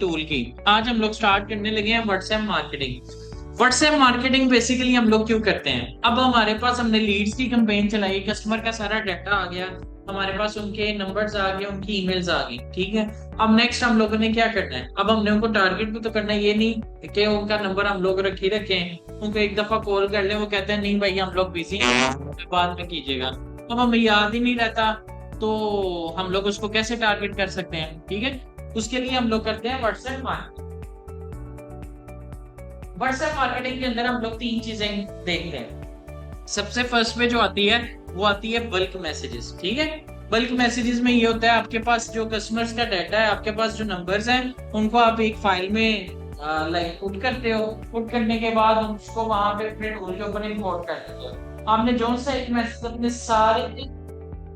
Tool की। आज हम लोग स्टार्ट करने लगे हैं WhatsApp marketing. WhatsApp marketing basically हम लोग क्यों करते हैं? अब हमारे पास हमने लीड्स की कैंपेन चलाई, कस्टमर का सारा डाटा आ गया, हमारे पास उनके नंबर्स आ गए, उनकी ईमेल्स आ गई, ठीक है। अब नेक्स्ट हम लोगों ने क्या करना है? अब हमने उनको टारगेट भी तो करना है, ये नहीं कि उनका नंबर हम लोग रख ही रखे हैं, उनको एक दफा कॉल कर ले, वो कहते हैं नहीं भाई हम लोग बिजी हैं, बाद में कीजिएगा। अब हमें याद ही नहीं रहता, तो हम लोग उसको कैसे टारगेट कर सकते हैं? ठीक है, उसके लिए हम लोग करते हैं व्हाट्सएप मार्केटिंग। व्हाट्सएप मार्केटिंग के अंदर हम लोग तीन चीजें देखते हैं। सबसे फर्स्ट पे जो आती है वो आती है बल्क मैसेजेस, ठीक है। बल्क मैसेजेस में ये होता है आपके पास जो कस्टमर्स का डाटा है, आपके पास जो नंबर्स हैं, उनको आप एक फाइल में लाइक पुट करते हो। पुट करने के बाद उसको वहां पे फिर उनके ऊपर इंपोर्ट कर देते हो। आपने जो सा एक मैसेज अपने सारे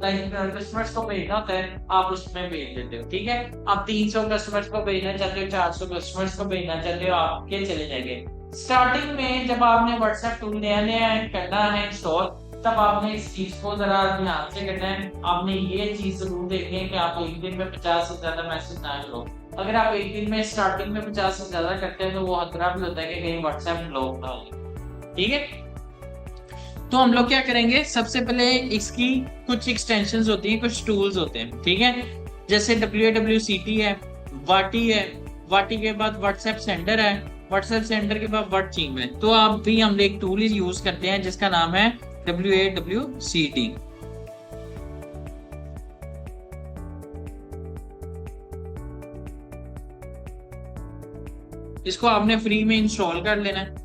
लाइक कस्टमर्स को भेजना होता है, आप उसमें भेज देते हो, ठीक है। आप 300 कस्टमर्स को भेजना चाहते हो, 400 कस्टमर्स को भेजना चाहते हो, आपके चले जाएंगे। स्टार्टिंग में जब आपने व्हाट्सएप टूल नया नया करना है इंस्टॉल, तब आपने इस चीज को जरा ध्यान से करना है। आपने ये चीज जरूर देखनी है कि आप एक दिन में 50 से ज्यादा मैसेज ना करो। अगर आप एक दिन में स्टार्टिंग में 50 से ज्यादा करते हैं तो वो खतरा भी होता है कि कहीं व्हाट्सएप ब्लॉक ना हो जाए, ठीक है। तो हम लोग क्या करेंगे? सबसे पहले इसकी कुछ एक्सटेंशंस होती हैं, कुछ टूल्स होते हैं, ठीक है। जैसे WWCT है, वाटी है, वाटी के बाद व्हाट्सएप सेंडर है, व्हाट्सएप सेंडर के बाद वर्ड चीम है। तो आप भी हम एक टूल यूज करते हैं जिसका नाम है WAWCT। इसको आपने फ्री में इंस्टॉल कर लेना है।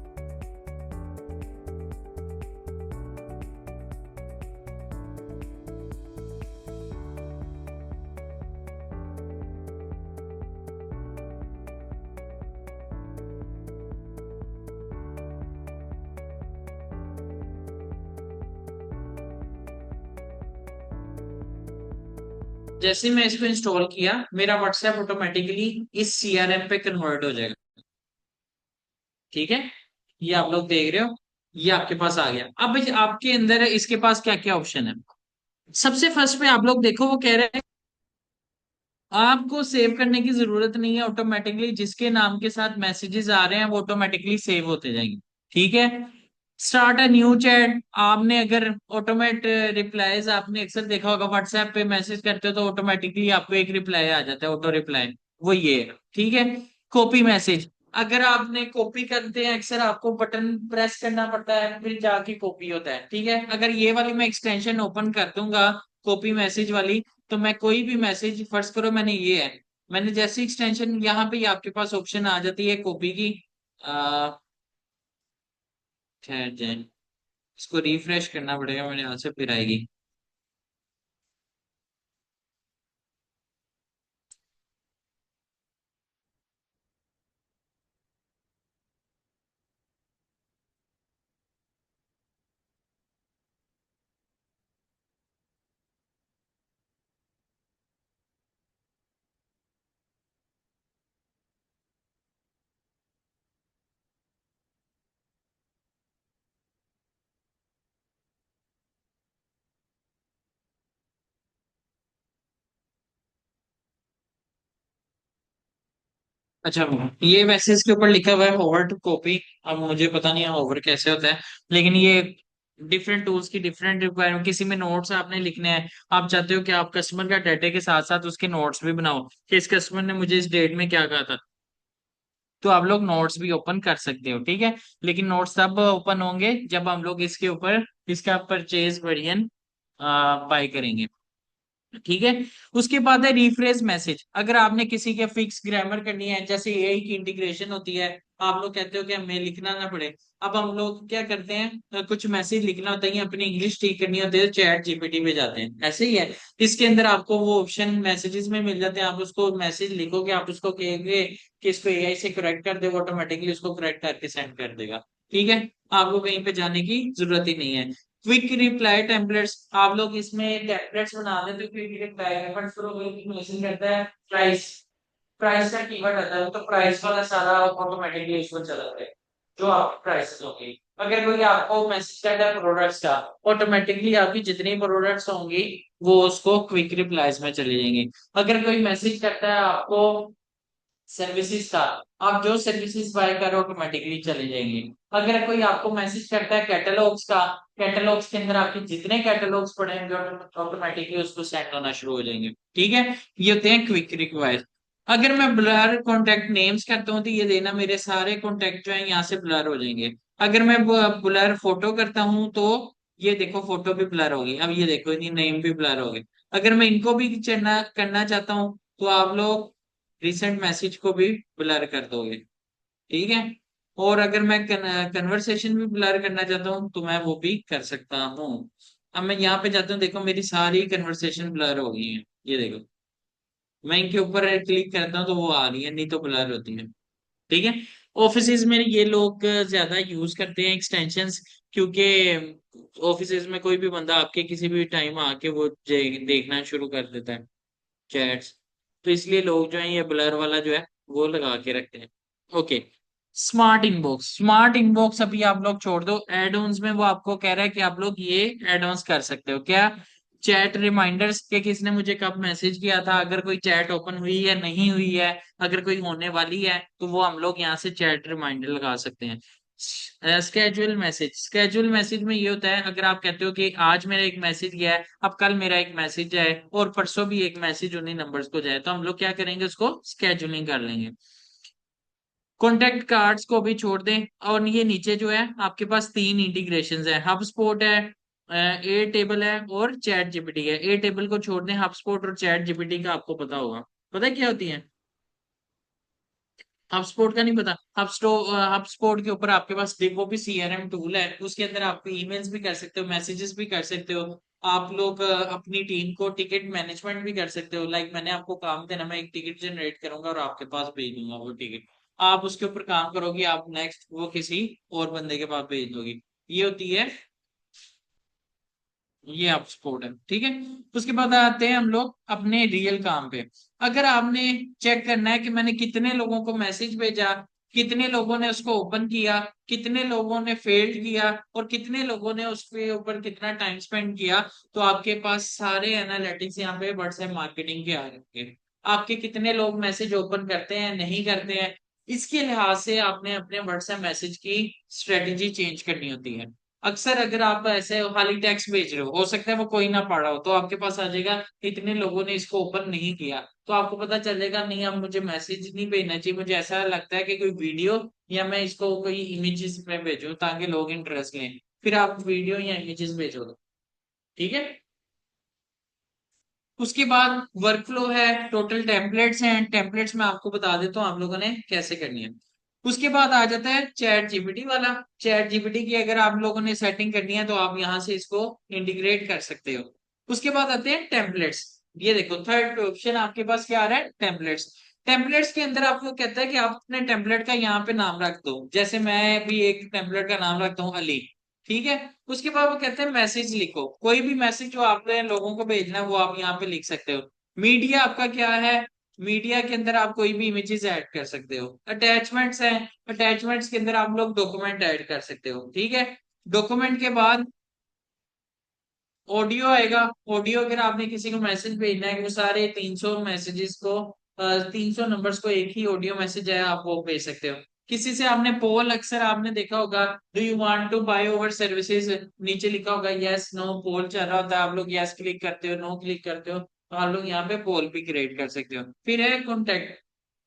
जैसे मैं इसको इंस्टॉल किया, मेरा व्हाट्सएप ऑटोमेटिकली इस CRM पे कन्वर्ट हो जाएगा, ठीक है। ये आप लोग देख रहे हो, ये आपके पास आ गया। अब आपके अंदर इसके पास क्या क्या ऑप्शन है? सबसे फर्स्ट पे आप लोग देखो, वो कह रहे हैं आपको सेव करने की जरूरत नहीं है, ऑटोमेटिकली जिसके नाम के साथ मैसेजेस आ रहे हैं वो ऑटोमेटिकली सेव होते जाएंगे, ठीक है। स्टार्ट अ न्यू चैट, आपने अगर ऑटोमेट रिप्लाईज, आपने अक्सर देखा होगा व्हाट्सएप पे मैसेज करते हो तो ऑटोमेटिकली आपको एक रिप्लाई आ जाता है, ऑटो रिप्लाई, वो ये है, ठीक है। कॉपी मैसेज, अगर आपने कॉपी करते हैं अक्सर आपको बटन प्रेस करना पड़ता है फिर जाके कॉपी होता है, ठीक है। अगर ये वाली मैं एक्सटेंशन ओपन कर दूंगा, कॉपी मैसेज वाली, तो मैं कोई भी मैसेज, फर्ज करो मैंने ये है, मैंने जैसी एक्सटेंशन यहाँ पे आपके पास ऑप्शन आ जाती है कॉपी की, ठहर जाए, इसको रिफ्रेश करना पड़ेगा मेरे यहाँ से फिर आएगी। अच्छा, ये मैसेज के ऊपर लिखा हुआ है होवर टू कॉपी। अब मुझे पता नहीं है होवर कैसे होता है, लेकिन ये डिफरेंट टूल्स की डिफरेंट रिक्वायरमेंट। किसी में नोट्स आपने लिखने हैं, आप चाहते हो कि आप कस्टमर का डाटा के साथ साथ उसके नोट्स भी बनाओ कि इस कस्टमर ने मुझे इस डेट में क्या कहा था, तो आप लोग नोट्स भी ओपन कर सकते हो, ठीक है। लेकिन नोट्स तब ओपन होंगे जब हम लोग इसके ऊपर इसका परचेज वेरिएंट बाय करेंगे, ठीक है। उसके बाद है रिफ्रेश मैसेज। अगर आपने किसी के फिक्स ग्रामर करनी है, जैसे AI की इंटीग्रेशन होती है, आप लोग कहते हो कि हमें लिखना ना पड़े, अब हम लोग क्या करते हैं, कुछ मैसेज लिखना होता है या अपनी इंग्लिश ठीक करनी होती है, चैट GPT पे जाते हैं, ऐसे ही है। इसके अंदर आपको वो ऑप्शन मैसेजेस में मिल जाते हैं, आप उसको मैसेज लिखोगे, आप उसको कहेंगे कि इसको AI से करेक्ट कर दे, वो ऑटोमेटिकली उसको करेक्ट करके सेंड कर देगा, ठीक है। आपको कहीं पे जाने की जरूरत ही नहीं है। क्विक रिप्लाई टेम्पलेट्स, आप लोग इसमें टेम्पलेट्स बना देते हो। क्विक रिप्लाई टेम्पलेट्स को कोई मैसेज करता है, प्राइस, प्राइस का कीवर्ड आता है, तो प्राइस वाला सारा ऑटोमेटिकली इसको चलाता है, जो आप प्राइसेस होंगे। अगर कोई आपको मैसेज करता है प्रोडक्ट्स का, ऑटोमेटिकली आपकी जितनी प्रोडक्ट्स होंगी वो उसको क्विक रिप्लाईज में चले जाएंगे। अगर कोई मैसेज करता है आपको सर्विसेज का, आप जो सर्विसेज बाय करो ऑटोमेटिकली चले जाएंगे। अगर कोई आपको मैसेज करता है कैटलॉग्स का, कैटलॉग्स के अंदर आपके जितने कैटलॉग्स पड़े हैं ऑटोमेटिकली उसको सेंड होना शुरू हो जाएंगे। ठीक है, ये होते हैं क्विक रिक्वायर्स। अगर मैं ब्लर कॉन्टेक्ट नेम्स करता हूँ तो ये देना मेरे सारे कॉन्टेक्ट जो है यहाँ से ब्लर हो जाएंगे। अगर मैं ब्लर फोटो करता हूँ तो ये देखो फोटो भी ब्लर होगी, अब ये देखो इनकी नेम भी ब्लर हो गए। अगर मैं इनको भी चढ़ना करना चाहता हूँ तो आप लोग रिसेंट मैसेज को भी ब्लर कर दोगे। ठीक है, और अगर मैं कन्वर्सेशन भी ब्लर करना चाहता हूँ तो मैं वो भी कर सकता हूँ। अब मैं यहाँ पे जाता हूँ, देखो मेरी सारी कन्वर्सेशन ब्लर हो गई है, ये देखो मैं इनके ऊपर क्लिक करता हूँ तो वो आ रही है, नहीं तो ब्लर होती है। ठीक है, ऑफिसेज में ये लोग ज्यादा यूज करते हैं एक्सटेंशंस, क्योंकि ऑफिसेज में कोई भी बंदा आपके किसी भी टाइम आके वो देखना शुरू कर देता है चैट्स, तो इसलिए लोग जो है ये ब्लर वाला जो है वो लगा के रखते हैं। Okay, smart inbox, smart inbox अभी आप लोग छोड़ दो, एड ऑन्स में वो आपको कह रहा है कि आप लोग ये एड ऑन्स कर सकते हो क्या, चैट रिमाइंडर्स के किसने मुझे कब मैसेज किया था, अगर कोई चैट ओपन हुई या नहीं हुई है, अगर कोई होने वाली है तो वो हम लोग यहाँ से चैट रिमाइंडर लगा सकते हैं। स्केजुअल मैसेज, स्केजुअल मैसेज में ये होता है अगर आप कहते हो कि आज मेरा एक मैसेज गया है, अब कल मेरा एक मैसेज जाए और परसों भी एक मैसेज उन्हीं नंबर्स को जाए, तो हम लोग क्या करेंगे उसको स्केजुलिंग कर लेंगे। कॉन्टेक्ट कार्ड्स को भी छोड़ दें, और ये नीचे जो है आपके पास तीन इंटीग्रेशंस है, हब स्पॉट है, ए टेबल है और चैट जीपीटी है। ए टेबल को छोड़ दें, हब स्पॉट और चैट जीपीटी का आपको पता होगा, पता है क्या होती है। हबस्पॉट का नहीं पता, हबस्पॉट के ऊपर आपके पास वो भी सीआरएम टूल है, उसके अंदर आप ईमेल्स भी कर सकते हो, मैसेजेस भी कर सकते हो। आप लोग अपनी टीम को टिकट मैनेजमेंट भी कर सकते हो, लाइक मैंने आपको काम देना, मैं एक टिकट जनरेट करूंगा और आपके पास भेज दूंगा वो टिकट, आप उसके ऊपर काम करोगे, आप नेक्स्ट वो किसी और बंदे के पास भेज दोगे। ये होती है, ये आप सपोर्ट है। ठीक है, उसके बाद आते हैं हम लोग अपने रियल काम पे। अगर आपने चेक करना है कि मैंने कितने लोगों को मैसेज भेजा, कितने लोगों ने उसको ओपन किया, कितने लोगों ने फेल्ड किया और कितने लोगों ने उसके ऊपर कितना टाइम स्पेंड किया, तो आपके पास सारे एनालिटिक्स यहाँ पे व्हाट्सएप मार्केटिंग के आ जाएंगे। आपके कितने लोग मैसेज ओपन करते हैं नहीं करते हैं, इसके लिहाज से आपने अपने व्हाट्सएप मैसेज की स्ट्रेटेजी चेंज करनी होती है। अक्सर अगर आप ऐसे खाली टेक्स्ट भेज रहे हो सकता है वो कोई ना पढ़ा हो, तो आपके पास आ जाएगा इतने लोगों ने इसको ओपन नहीं किया, तो आपको पता चलेगा नहीं अब मुझे मैसेज नहीं भेजना चाहिए, मुझे ऐसा लगता है कि कोई वीडियो या मैं इसको कोई इमेजेस में भेजूं ताकि लोग इंटरेस्ट लें, फिर आप वीडियो या इमेजेस भेजो। ठीक है, उसके बाद वर्कफ्लो है, टोटल टेम्पलेट्स हैं, टेम्पलेट्स में आपको बता देता हूँ आप लोगों ने कैसे करनी है। उसके बाद आ जाता है चैट जीपीटी वाला। चैट जीपीटी की अगर आप लोगों ने सेटिंग करनी है तो आप यहाँ से इसको इंटीग्रेट कर सकते हो। उसके बाद आते हैं टेम्पलेट्स। ये देखो थर्ड ऑप्शन आपके पास क्या आ रहा है, टेम्पलेट्स। टेम्पलेट्स के अंदर आपको कहता है कि आप अपने टेम्पलेट का यहाँ पे नाम रख दो, जैसे मैं भी एक टेम्पलेट का नाम रखता हूँ अली। ठीक है, उसके बाद वो कहते हैं मैसेज लिखो, कोई भी मैसेज जो आपने लोगों को भेजना है वो आप यहाँ पे लिख सकते हो। मीडिया आपका क्या है, मीडिया के अंदर आप कोई भी इमेजेस ऐड कर सकते हो। अटैचमेंट्स हैं, अटैचमेंट्स के अंदर आप लोग डॉक्यूमेंट ऐड कर सकते हो। ठीक है, डॉक्यूमेंट के बाद ऑडियो आएगा। ऑडियो अगर आपने किसी को मैसेज भेजना है कि वो सारे 300 मैसेजेस को 300 नंबर्स को एक ही ऑडियो मैसेज है, आप वो भेज सकते हो। किसी से आपने पोल, अक्सर आपने देखा होगा, do you want to buy our services, नीचे लिखा होगा यस नो, पोल चल रहा होता है, आप लोग यस क्लिक करते हो नो क्लिक करते हो, तो आप लोग यहाँ पे पोल भी क्रिएट कर सकते हो। फिर है कॉन्टेक्ट।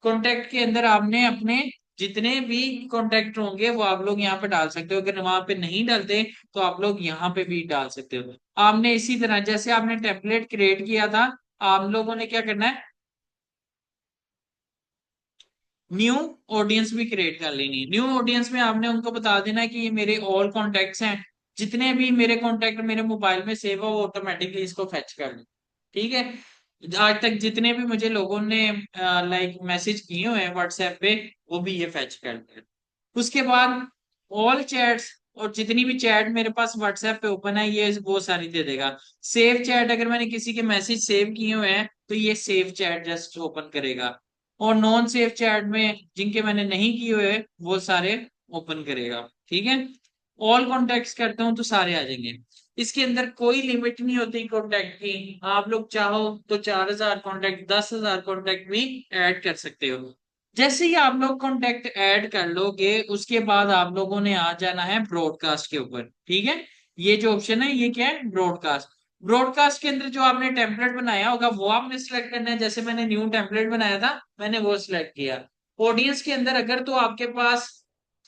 कॉन्टेक्ट के अंदर आपने अपने जितने भी कॉन्टेक्ट होंगे वो आप लोग यहाँ पे डाल सकते हो, अगर वहां पे नहीं डालते तो आप लोग यहाँ पे भी डाल सकते हो। आपने इसी तरह जैसे आपने टेम्पलेट क्रिएट किया था, आप लोगों ने क्या करना है, न्यू ऑडियंस भी क्रिएट कर लेनी है। न्यू ऑडियंस में आपने उनको बता देना है कि ये मेरे ऑल कॉन्टेक्ट्स हैं, जितने भी मेरे कॉन्टेक्ट मेरे मोबाइल में सेव हो वो ऑटोमेटिकली इसको फेच कर ले। ठीक है, आज तक जितने भी मुझे लोगों ने लाइक मैसेज किए हुए हैं व्हाट्सएप पे वो भी ये फेच कर ले। उसके बाद ऑल चैट्स, और जितनी भी चैट मेरे पास व्हाट्सएप पे ओपन है ये वो सारी दे देगा। सेव चैट, अगर मैंने किसी के मैसेज सेव किए हुए हैं तो ये सेव चैट जस्ट ओपन करेगा, और नॉन सेव चैट में जिनके मैंने नहीं किए हुए वो सारे ओपन करेगा। ठीक है, ऑल कॉन्टेक्ट करता हूँ तो सारे आ जाएंगे। इसके अंदर कोई लिमिट नहीं होती कॉन्टेक्ट की, आप लोग चाहो तो 4000 कॉन्टेक्ट 10,000 कॉन्टेक्ट भी ऐड कर सकते हो। जैसे ही आप लोग कॉन्टेक्ट ऐड कर लोगे उसके बाद आप लोगों ने आ जाना है ब्रॉडकास्ट के ऊपर। ठीक है, ये जो ऑप्शन है ये क्या है, ब्रॉडकास्ट। ब्रॉडकास्ट के अंदर जो आपने टेम्पलेट बनाया होगा वो आपने सिलेक्ट करना है। जैसे मैंने न्यू टेम्पलेट बनाया था, मैंने वो सिलेक्ट किया। ऑडियंस के अंदर अगर तो आपके पास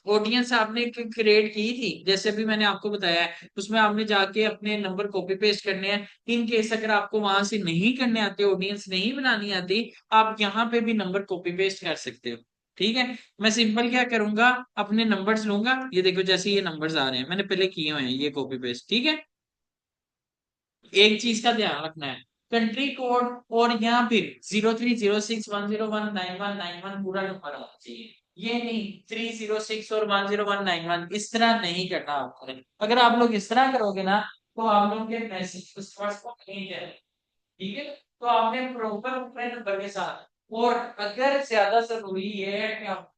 ऑडियंस आपने क्रिएट की थी, जैसे भी मैंने आपको बताया है, उसमें आपने जाके अपने नंबर कॉपी पेस्ट करने हैं। इन केस अगर आपको वहां से नहीं करने आते, ऑडियंस नहीं बनानी आती, आप यहाँ पे भी नंबर कॉपी पेस्ट कर सकते हो। ठीक है, मैं सिंपल क्या करूंगा, अपने नंबर्स लूंगा, ये देखो जैसे ये नंबर्स आ रहे हैं मैंने पहले किए हुए हैं ये कॉपी पेस्ट। ठीक है, एक चीज का ध्यान रखना है, कंट्री कोड और यहाँ फिर 0306101919 पूरा नंबर आना चाहिए। ये नहीं 306 और 10191, इस तरह नहीं करना आपको। अगर आप लोग इस तरह करोगे ना तो आप लोग के मैसेज कस्टमर्स को नहीं जाए। ठीक है, तो आपने प्रॉपर अपने नंबर के साथ, और अगर ज्यादा जरूरी है कि आप,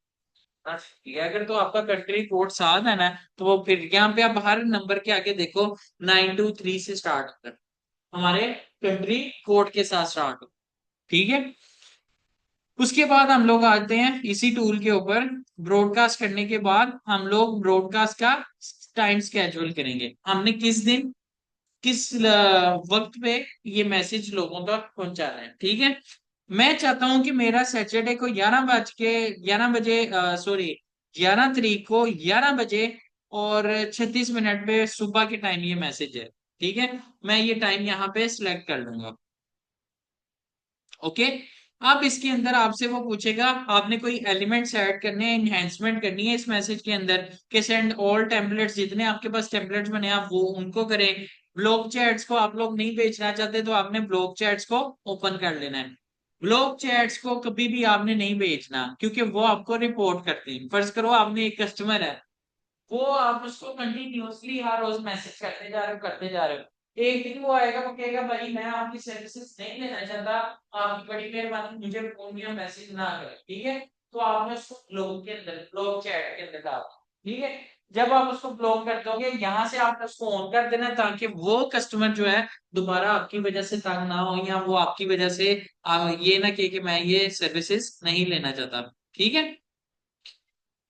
ठीक है, अगर तो आपका कंट्री कोड साथ है ना, तो वो फिर यहाँ पे आप हर नंबर के आगे देखो 923 से स्टार्ट होता है, हमारे कंट्री कोड के साथ स्टार्ट हो। ठीक है, उसके बाद हम लोग आते हैं इसी टूल के ऊपर। ब्रॉडकास्ट करने के बाद हम लोग ब्रॉडकास्ट का टाइम स्केड्यूल करेंगे, हमने किस दिन किस वक्त पे ये मैसेज लोगों तक पहुंचाना है। ठीक है, मैं चाहता हूं कि मेरा सैटरडे को 11 बजे, सॉरी 11 तारीख को 11 बजे और 36 मिनट पे सुबह के टाइम ये मैसेज है। ठीक है, मैं ये टाइम यहाँ पे सिलेक्ट कर लूंगा। ओके, अब इसके अंदर आपसे वो पूछेगा आपने कोई एलिमेंट्स ऐड करने हैं, एनहेंसमेंट करनी है इस मैसेज के अंदर, कि सेंड ऑल टेम्पलेट्स, जितने आपके पास टेम्पलेट्स बने आप वो उनको करें। ब्लॉक चैट्स को आप लोग नहीं भेजना चाहते तो आपने ब्लॉक चैट्स को ओपन कर लेना है। ब्लॉक चैट्स को कभी भी आपने नहीं भेजना क्योंकि वो आपको रिपोर्ट करते हैं। फर्ज करो आपने एक कस्टमर है, वो आप उसको कंटिन्यूअसली हर रोज मैसेज करते जा रहे हो करते जा रहे हो, एक दिन वो आएगा वो कहेगा भाई मैं आपकी सर्विसेज नहीं लेना चाहता, आपकी बड़ी मेहरबानी मुझे फोन या मैसेज ना करें। ठीक है, तो आपने उसको ब्लॉक के अंदर, ब्लॉक चैट के अंदर डाल। ठीक है, जब आप उसको ब्लॉक कर दोगे यहाँ से आपने उसको ऑन कर देना ताकि वो कस्टमर जो है दोबारा आपकी वजह से तंग ना हो, या वो आपकी वजह से ये ना कहे कि मैं ये सर्विसेज नहीं लेना चाहता। ठीक है,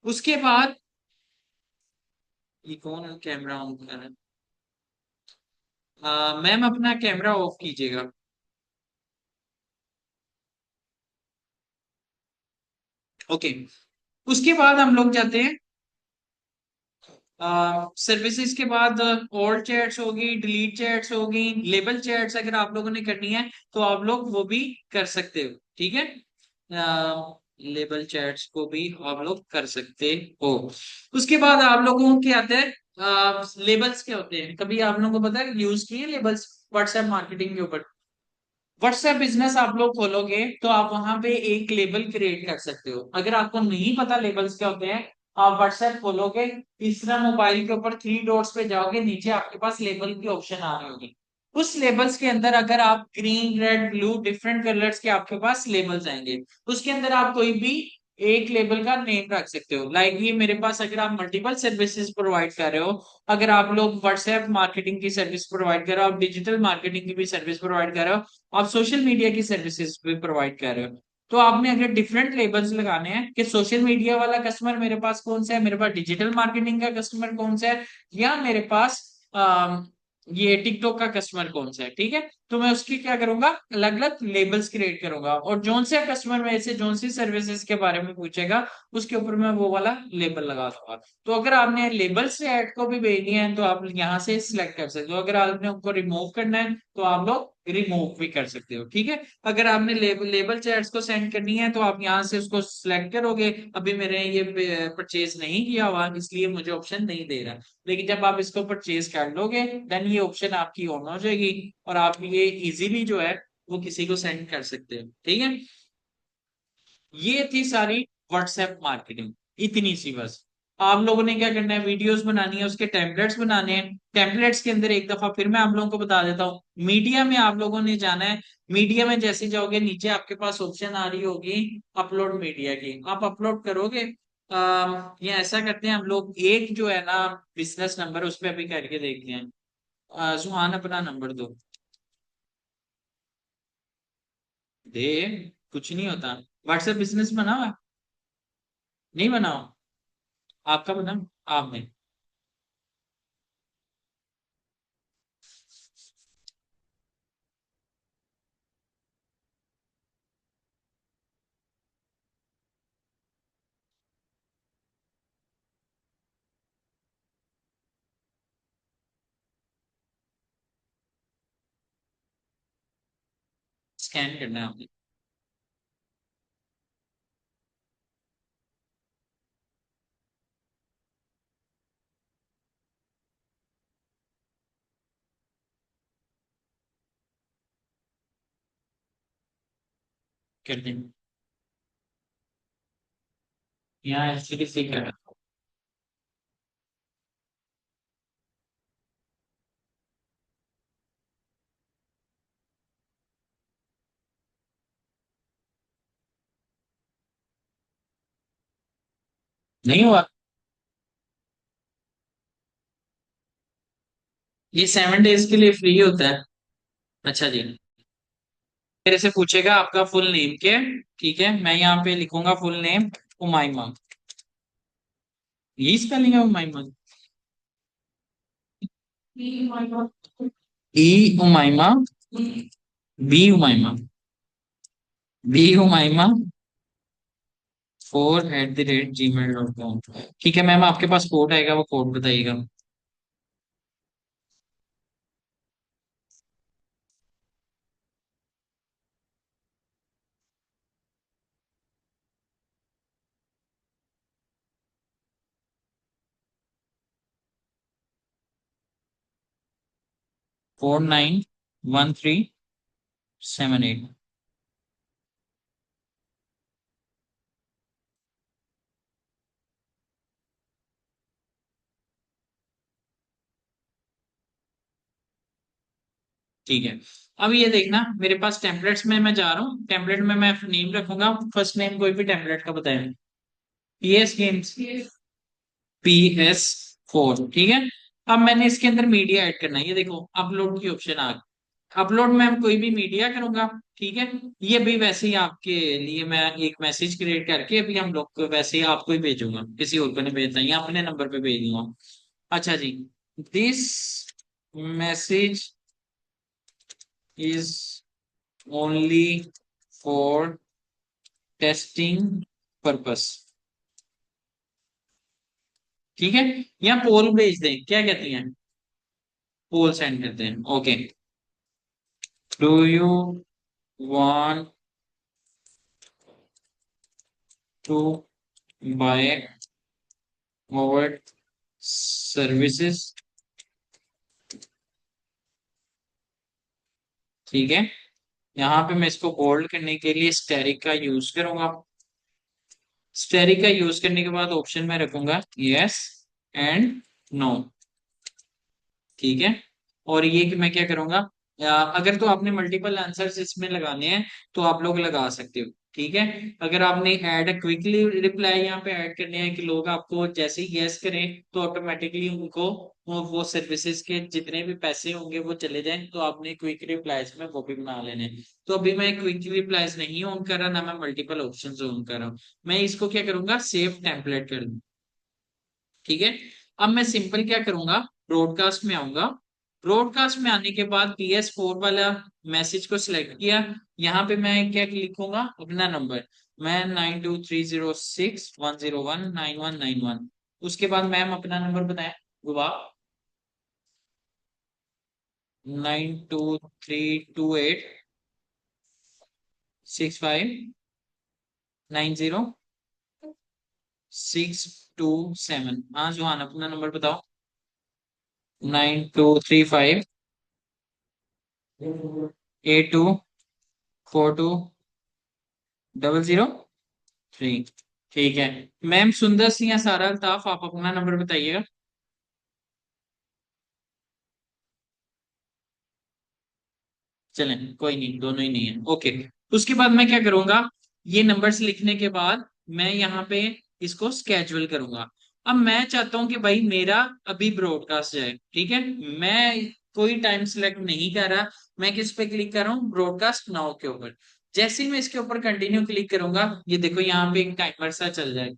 उसके बाद ये कौन कैमरा ऑन कर रहा है, मैम अपना कैमरा ऑफ कीजिएगा। ओके, उसके बाद हम लोग जाते हैं सर्विसेज के बाद, ऑल चैट्स होगी, डिलीट चैट्स होगी, लेबल चैट्स अगर आप लोगों ने करनी है तो आप लोग वो भी कर सकते हो। ठीक है, लेबल चैट्स को भी आप लोग कर सकते हो। उसके बाद आप लोगों के आते हैं लेबल्स क्या होते हैं, कभी आप लोगों को पता है यूज किए लेबल्स व्हाट्सएप मार्केटिंग के ऊपर। व्हाट्सएप बिजनेस आप लोग खोलोगे तो आप वहां पे एक लेबल क्रिएट कर सकते हो। अगर आपको नहीं पता लेबल्स क्या होते हैं, आप व्हाट्सएप खोलोगे, तीसरा मोबाइल के ऊपर थ्री डॉट्स पे जाओगे, नीचे आपके पास लेबल की ऑप्शन आ रही होगी। उस लेबल्स के अंदर अगर आप green red blue different colours के आपके पास लेबल्स आएंगे, उसके अंदर आप कोई भी एक लेबल का नेम रख सकते हो। लाइक ये मेरे पास, अगर आप मल्टीपल सर्विसेज प्रोवाइड कर रहे हो, अगर आप लोग व्हाट्सएप मार्केटिंग की सर्विस प्रोवाइड कर रहे हो, आप डिजिटल मार्केटिंग की भी सर्विस प्रोवाइड कर रहे हो, आप सोशल मीडिया की सर्विसेज भी प्रोवाइड कर रहे हो, तो आपने अगर डिफरेंट लेबल्स लगाने हैं कि सोशल मीडिया वाला कस्टमर मेरे पास कौन सा है, मेरे पास डिजिटल मार्केटिंग का कस्टमर कौन सा है, या मेरे पास ये टिकटॉक का कस्टमर कौन सा है। ठीक है, तो मैं उसकी क्या करूंगा, अलग अलग लेबल्स क्रिएट करूंगा, और जोन से कस्टमर मेरे से जोन सी सर्विसेज के बारे में पूछेगा उसके ऊपर मैं वो वाला लेबल लगा दूंगा। तो अगर आपने लेबल से ऐड को भी भेजनी है तो आप यहाँ से सिलेक्ट कर सकते हो, अगर आपने उनको रिमूव करना है तो आप लोग रिमूव भी कर सकते हो। ठीक है, अगर आपने लेबल चैट्स को सेंड करनी है तो आप यहाँ से उसको सिलेक्ट करोगे। अभी मैंने ये परचेज नहीं किया हुआ इसलिए मुझे ऑप्शन नहीं दे रहा, लेकिन जब आप इसको परचेज कर लोगे देन ये ऑप्शन आपकी ऑन हो जाएगी और आप ये इजीली जो है वो किसी को सेंड कर सकते हो। ठीक है, ये थी सारी व्हाट्सएप मार्केटिंग, इतनी सी बस। आप लोगों ने क्या करना है, वीडियोस बनानी है, उसके टेम्पलेट्स बनाने हैं। टेम्पलेट्स के अंदर एक दफा फिर मैं आप लोगों को बता देता हूँ, मीडिया में आप लोगों ने जाना है। मीडिया में जैसे जाओगे नीचे आपके पास ऑप्शन आ रही होगी अपलोड मीडिया की, आप अपलोड करोगे। ये ऐसा करते हैं हम लोग, एक जो है ना बिजनेस नंबर उस पर अभी करके देखते हैं। सुहान अपना नंबर दो, दे, कुछ नहीं होता। व्हाट्सएप बिजनेस बना हुआ है? नहीं बनाओ, आपका बना, आप में। स्कैन करना है आपने। कर दें। यहाँ एक्चुअली सीख रहा है। नहीं हुआ। ये 7 डेज के लिए फ्री होता है। अच्छा जी। मेरे से पूछेगा आपका फुल नेम क्या है, ठीक है, मैं यहाँ पे लिखूंगा फुल नेम उमाइमा। यही स्पेलिंग है उमाइमा। ई उमाइमा। बी उमाइमा। B उमाइमा 4@gmail.com। ठीक है मैम, आपके पास कोड आएगा, वो कोड बताइएगा। 491378। ठीक है। अब ये देखना, मेरे पास टेम्पलेट्स में मैं जा रहा हूँ, टेम्पलेट में मैं नेम रखूंगा, फर्स्ट नेम कोई भी टेम्पलेट का बताएं। PS games. PS4, ठीक है। अब मैंने इसके अंदर मीडिया ऐड करना है, ये देखो अपलोड की ऑप्शन आ गई। अपलोड में हम कोई भी मीडिया करूंगा, ठीक है। ये भी वैसे ही आपके लिए मैं एक मैसेज क्रिएट करके अभी हम लोग को वैसे ही आपको ही भेजूंगा, किसी और को नहीं भेजना, या अपने नंबर पे भेज दूंगा। अच्छा जी। This message is only for testing purpose, ठीक है। या पोल भेज दें, क्या कहती हैं, पोल सेंड करते हैं, okay. Do you want to buy our services, ठीक है। यहाँ पे मैं इसको होल्ड करने के लिए स्टेरिक का यूज करूंगा। स्टेरिक का यूज करने के बाद ऑप्शन में रखूंगा यस एंड नो, ठीक है। और ये कि मैं क्या करूंगा, अगर तो आपने मल्टीपल आंसर्स इसमें लगाने हैं तो आप लोग लगा सकते हो, ठीक है। अगर आपने ऐड क्विकली रिप्लाई यहाँ पे ऐड करने हैं कि लोग आपको जैसे ही यस करें तो ऑटोमेटिकली उनको वो सर्विसेज के जितने भी पैसे होंगे वो चले जाएं, तो आपने क्विक रिप्लाईज में वो भी बना लेने हैं। तो अभी मैं क्विक रिप्लाईज नहीं ऑन कर रहा, ना मैं मल्टीपल ऑप्शन ऑन कर रहा हूँ। मैं इसको क्या करूंगा, सेव टेम्पलेट कर दूँ, ठीक है। अब मैं सिंपल क्या करूंगा, ब्रॉडकास्ट में आऊंगा। ब्रॉडकास्ट में आने के बाद PS4 वाला मैसेज को सिलेक्ट किया। यहाँ पे मैं क्या लिखूंगा, अपना नंबर। मैं 923061019191। उसके बाद मैम अपना नंबर बताएं। वाह। 923286590627। हाँ जुहान, अपना नंबर बताओ। 9235824200 3। ठीक है। मैम सुंदर सिंह या सारा अल्ताफ, आप अपना नंबर बताइएगा। चलें कोई नहीं, दोनों ही नहीं है, ओके। उसके बाद मैं क्या करूंगा, ये नंबर्स लिखने के बाद मैं यहाँ पे इसको स्केड्यूल करूंगा। अब मैं चाहता हूं कि भाई मेरा अभी ब्रॉडकास्ट जाए, ठीक है। मैं कोई टाइम सिलेक्ट नहीं कर रहा, मैं किस पे क्लिक कर रहा हूँ, ब्रॉडकास्ट नाउ के ऊपर। जैसे ही मैं इसके ऊपर कंटिन्यू क्लिक करूंगा, ये देखो यहाँ पे एक टाइमर सा चल जाएगा,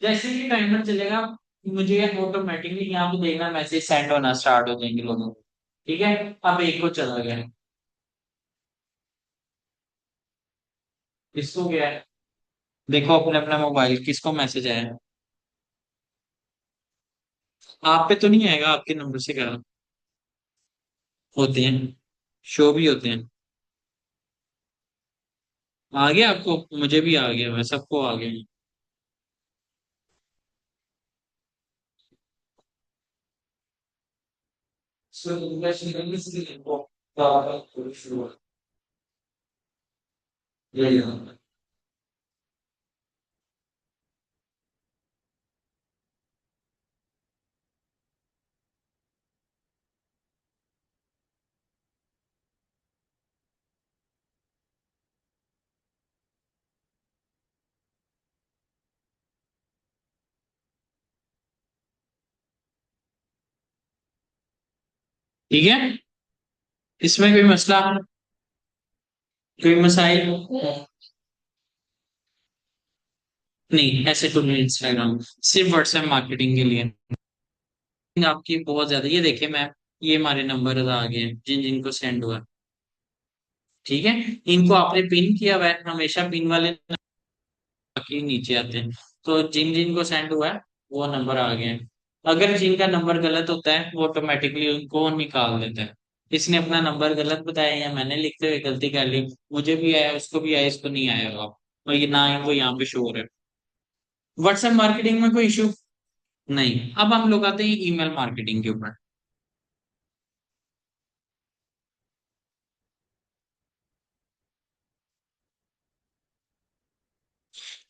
जैसे ही टाइमर चलेगा, मुझे ऑटोमेटिकली यहाँ पे देखना मैसेज सेंड होना स्टार्ट हो जाएंगे लोगों को। ठीक है। अब एक को चला गया। किसको गया है? देखो अपने अपना मोबाइल, किसको मैसेज आया है? आप पे तो नहीं आएगा, आपके नंबर से करा होते हैं, शो भी होते हैं। आ गया आपको? मुझे भी आ गया, मैं सबको आ गया। ठीक है। इसमें कोई मसला, कोई मसाइल नहीं? ऐसे तो नहीं, इंस्टाग्राम सिर्फ व्हाट्सएप मार्केटिंग के लिए। आपकी बहुत ज्यादा, ये देखिए मैं, ये हमारे नंबर आ गए हैं जिन जिनको सेंड हुआ। ठीक है। इनको आपने पिन किया हुआ है, हमेशा पिन वाले के नीचे आते हैं। तो जिन जिन को सेंड हुआ है वो नंबर आ गए हैं। अगर जिनका नंबर गलत होता है वो ऑटोमेटिकली उनको निकाल देता है। इसने अपना नंबर गलत बताया या मैंने लिखते हुए गलती कर ली, मुझे भी आया, उसको भी आया, इसको नहीं आया होगा, और ये ना ही वो यहाँ पे शो हो रहा है। व्हाट्सएप मार्केटिंग में कोई इशू नहीं। अब हम लोग आते हैं ईमेल मार्केटिंग के ऊपर।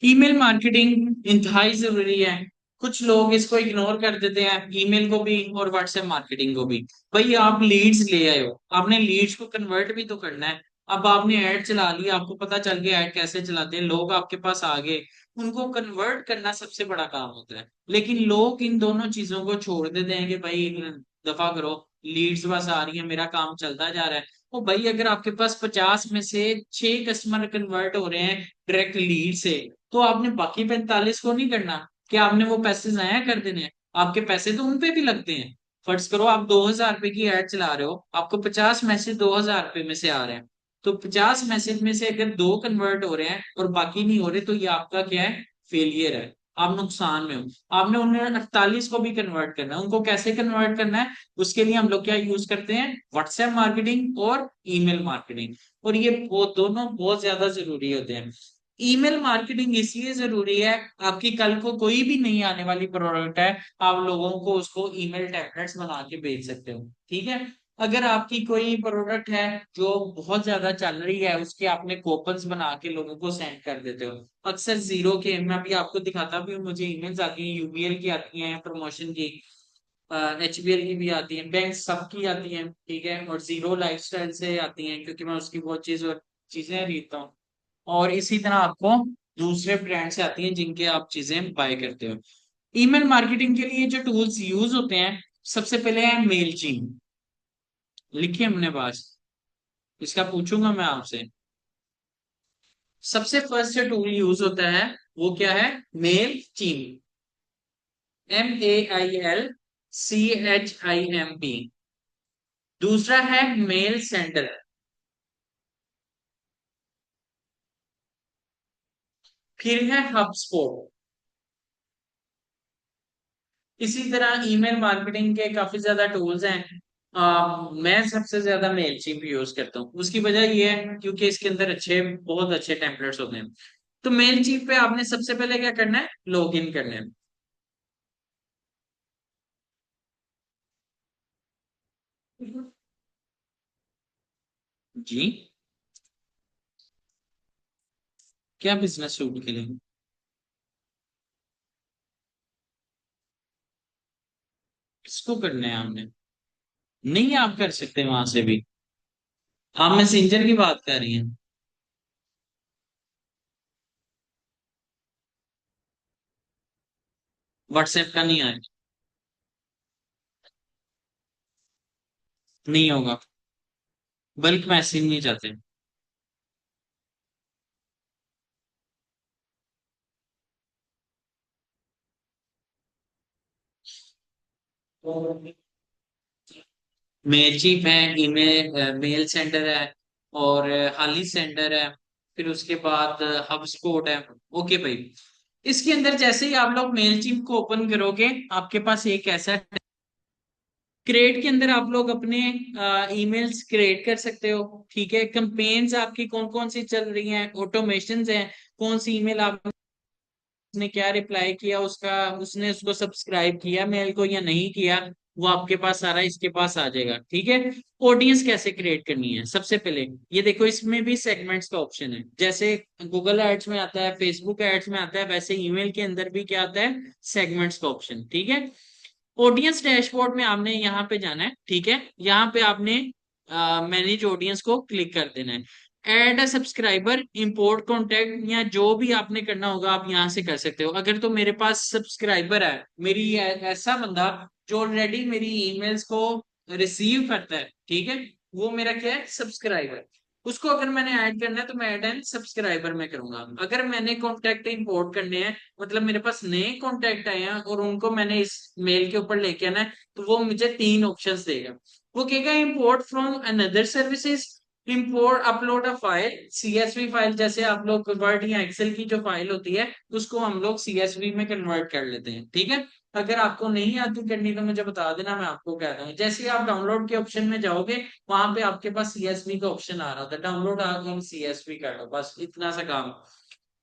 ईमेल मार्केटिंग इंतहाई जरूरी है। कुछ लोग इसको इग्नोर कर देते हैं, ईमेल को भी और व्हाट्सएप मार्केटिंग को भी। भाई आप लीड्स ले आए हो, आपने लीड्स को कन्वर्ट भी तो करना है। अब आपने ऐड चला लिया, आपको पता चल गया ऐड कैसे चलाते हैं, लोग आपके पास आ गए, उनको कन्वर्ट करना सबसे बड़ा काम होता है। लेकिन लोग इन दोनों चीजों को छोड़ देते हैं कि भाई दफा करो, लीड्स बस आ रही है, मेरा काम चलता जा रहा है। ओ भाई, अगर आपके पास 50 में से 6 कस्टमर कन्वर्ट हो रहे हैं डायरेक्ट लीड से, तो आपने बाकी 45 को नहीं करना? क्या आपने वो पैसे जाया कर देने हैं? आपके पैसे तो उन पे भी लगते हैं। फर्ज करो आप 2,000 रुपए की एड चला रहे हो, आपको 50 मैसेज 2,000 रुपए में से आ रहे हैं। तो 50 मैसेज में से अगर दो कन्वर्ट हो रहे हैं और बाकी नहीं हो रहे, तो ये आपका क्या है? फेलियर है। आप नुकसान में हो। आपने उन्हें 48 को भी कन्वर्ट करना है। उनको कैसे कन्वर्ट करना है? उसके लिए हम लोग क्या यूज करते हैं? व्हाट्सएप मार्केटिंग और ईमेल मार्केटिंग। और ये वो दोनों बहुत ज्यादा जरूरी होते हैं। ईमेल मार्केटिंग इसलिए जरूरी है, आपकी कल को कोई भी नहीं आने वाली प्रोडक्ट है, आप लोगों को उसको ईमेल टेम्पलेट्स बना के भेज सकते हो। ठीक है। अगर आपकी कोई प्रोडक्ट है जो बहुत ज्यादा चल रही है, उसके आपने कूपन्स बना के लोगों को सेंड कर देते हो। अक्सर जीरो के, मैं भी आपको दिखाता भी हूँ, मुझे ईमेल्स आती हैं, यूबीएल की आती हैं प्रमोशन की, एचबीएल की भी आती हैं, बैंक सबकी आती हैं। ठीक है। और जीरो लाइफस्टाइल से आती हैं, क्योंकि मैं उसकी बहुत चीजें खरीदता हूँ। और इसी तरह आपको दूसरे ब्रांड से आती हैं जिनके आप चीजें बाय करते हो। ईमेल मार्केटिंग के लिए जो टूल्स यूज होते हैं, सबसे पहले है मेल चीम। लिखिए हमने पास, इसका पूछूंगा मैं आपसे। सबसे फर्स्ट जो टूल यूज होता है वो क्या है? Mailchimp. MAILCHIMP। दूसरा है मेल सेंडर। फिर है हबस्पॉट। इसी तरह ईमेल मार्केटिंग के काफी ज्यादा टूल्स हैं। मैं सबसे ज्यादा मेलचिम्प यूज करता हूँ। उसकी वजह ये है क्योंकि इसके अंदर बहुत अच्छे टेम्पलेट्स होते हैं। तो मेलचिम्प पे आपने सबसे पहले क्या करना है? लॉग इन करना है। जी। क्या बिजनेस शुरू के लिए? किसको करना है आपने? नहीं, आप कर सकते वहां से भी। आप मैसेंजर की बात कर रही हैं? व्हाट्सएप का नहीं आया? नहीं होगा। बल्क मैसेज नहीं जाते। मेलचीप है, ईमेल मेल सेंडर है, और हाली सेंडर है, फिर उसके बाद हबस्पॉट है। ओके भाई, इसके अंदर जैसे ही आप लोग मेलचीप को ओपन करोगे, आपके पास एक ऐसा क्रिएट के अंदर आप लोग अपने ईमेल्स क्रिएट कर सकते हो। ठीक है, कंपेन्स आपकी कौन कौन सी चल रही हैं, ऑटोमेशन हैं, कौन सी ईमेल आप उसने क्या रिप्लाई किया, उसका उसने उसको सब्सक्राइब किया मेल को या नहीं किया, वो आपके पास सारा इसके पास आ जाएगा। ठीक है, ऑडियंस कैसे क्रिएट करनी है, सबसे पहले ये देखो, इसमें भी सेगमेंट्स का ऑप्शन है। जैसे गूगल एड्स में आता है, फेसबुक एड्स में आता है, वैसे ईमेल के अंदर भी क्या आता है, सेगमेंट्स का ऑप्शन। ठीक है, ऑडियंस डैशबोर्ड में आपने यहाँ पे जाना है। ठीक है, यहाँ पे आपने मैनेज ऑडियंस को क्लिक कर देना है। Add a subscriber, import contact, या जो भी आपने करना होगा आप यहाँ से कर सकते हो। अगर तो मेरे पास सब्सक्राइबर है, मेरी ऐसा बंदा जो ऑलरेडी मेरी ईमेल्स को रिसीव करता है, ठीक है, वो मेरा क्या है, सब्सक्राइबर। उसको अगर मैंने ऐड करना है तो मैं ऐड एंड सब्सक्राइबर में करूंगा। अगर मैंने कॉन्टेक्ट इंपोर्ट करने हैं, मतलब मेरे पास नए कॉन्टेक्ट आए हैं और उनको मैंने इस मेल के ऊपर लेके आना है, तो वो मुझे तीन ऑप्शंस देगा। वो कहेगा import from another services, import upload a file, CSV file, जैसे आप लोग वर्ड या एक्सेल की जो फाइल होती है उसको हम लोग सीएसवी में कन्वर्ट कर लेते हैं। ठीक है, अगर आपको नहीं आती करनी तो मुझे बता देना, मैं आपको कह दूंगा। जैसे ही आप डाउनलोड के ऑप्शन में जाओगे, वहां पे आपके पास सीएसवी का ऑप्शन आ रहा था, डाउनलोड आगे सीएसवी कर लो, बस इतना सा काम।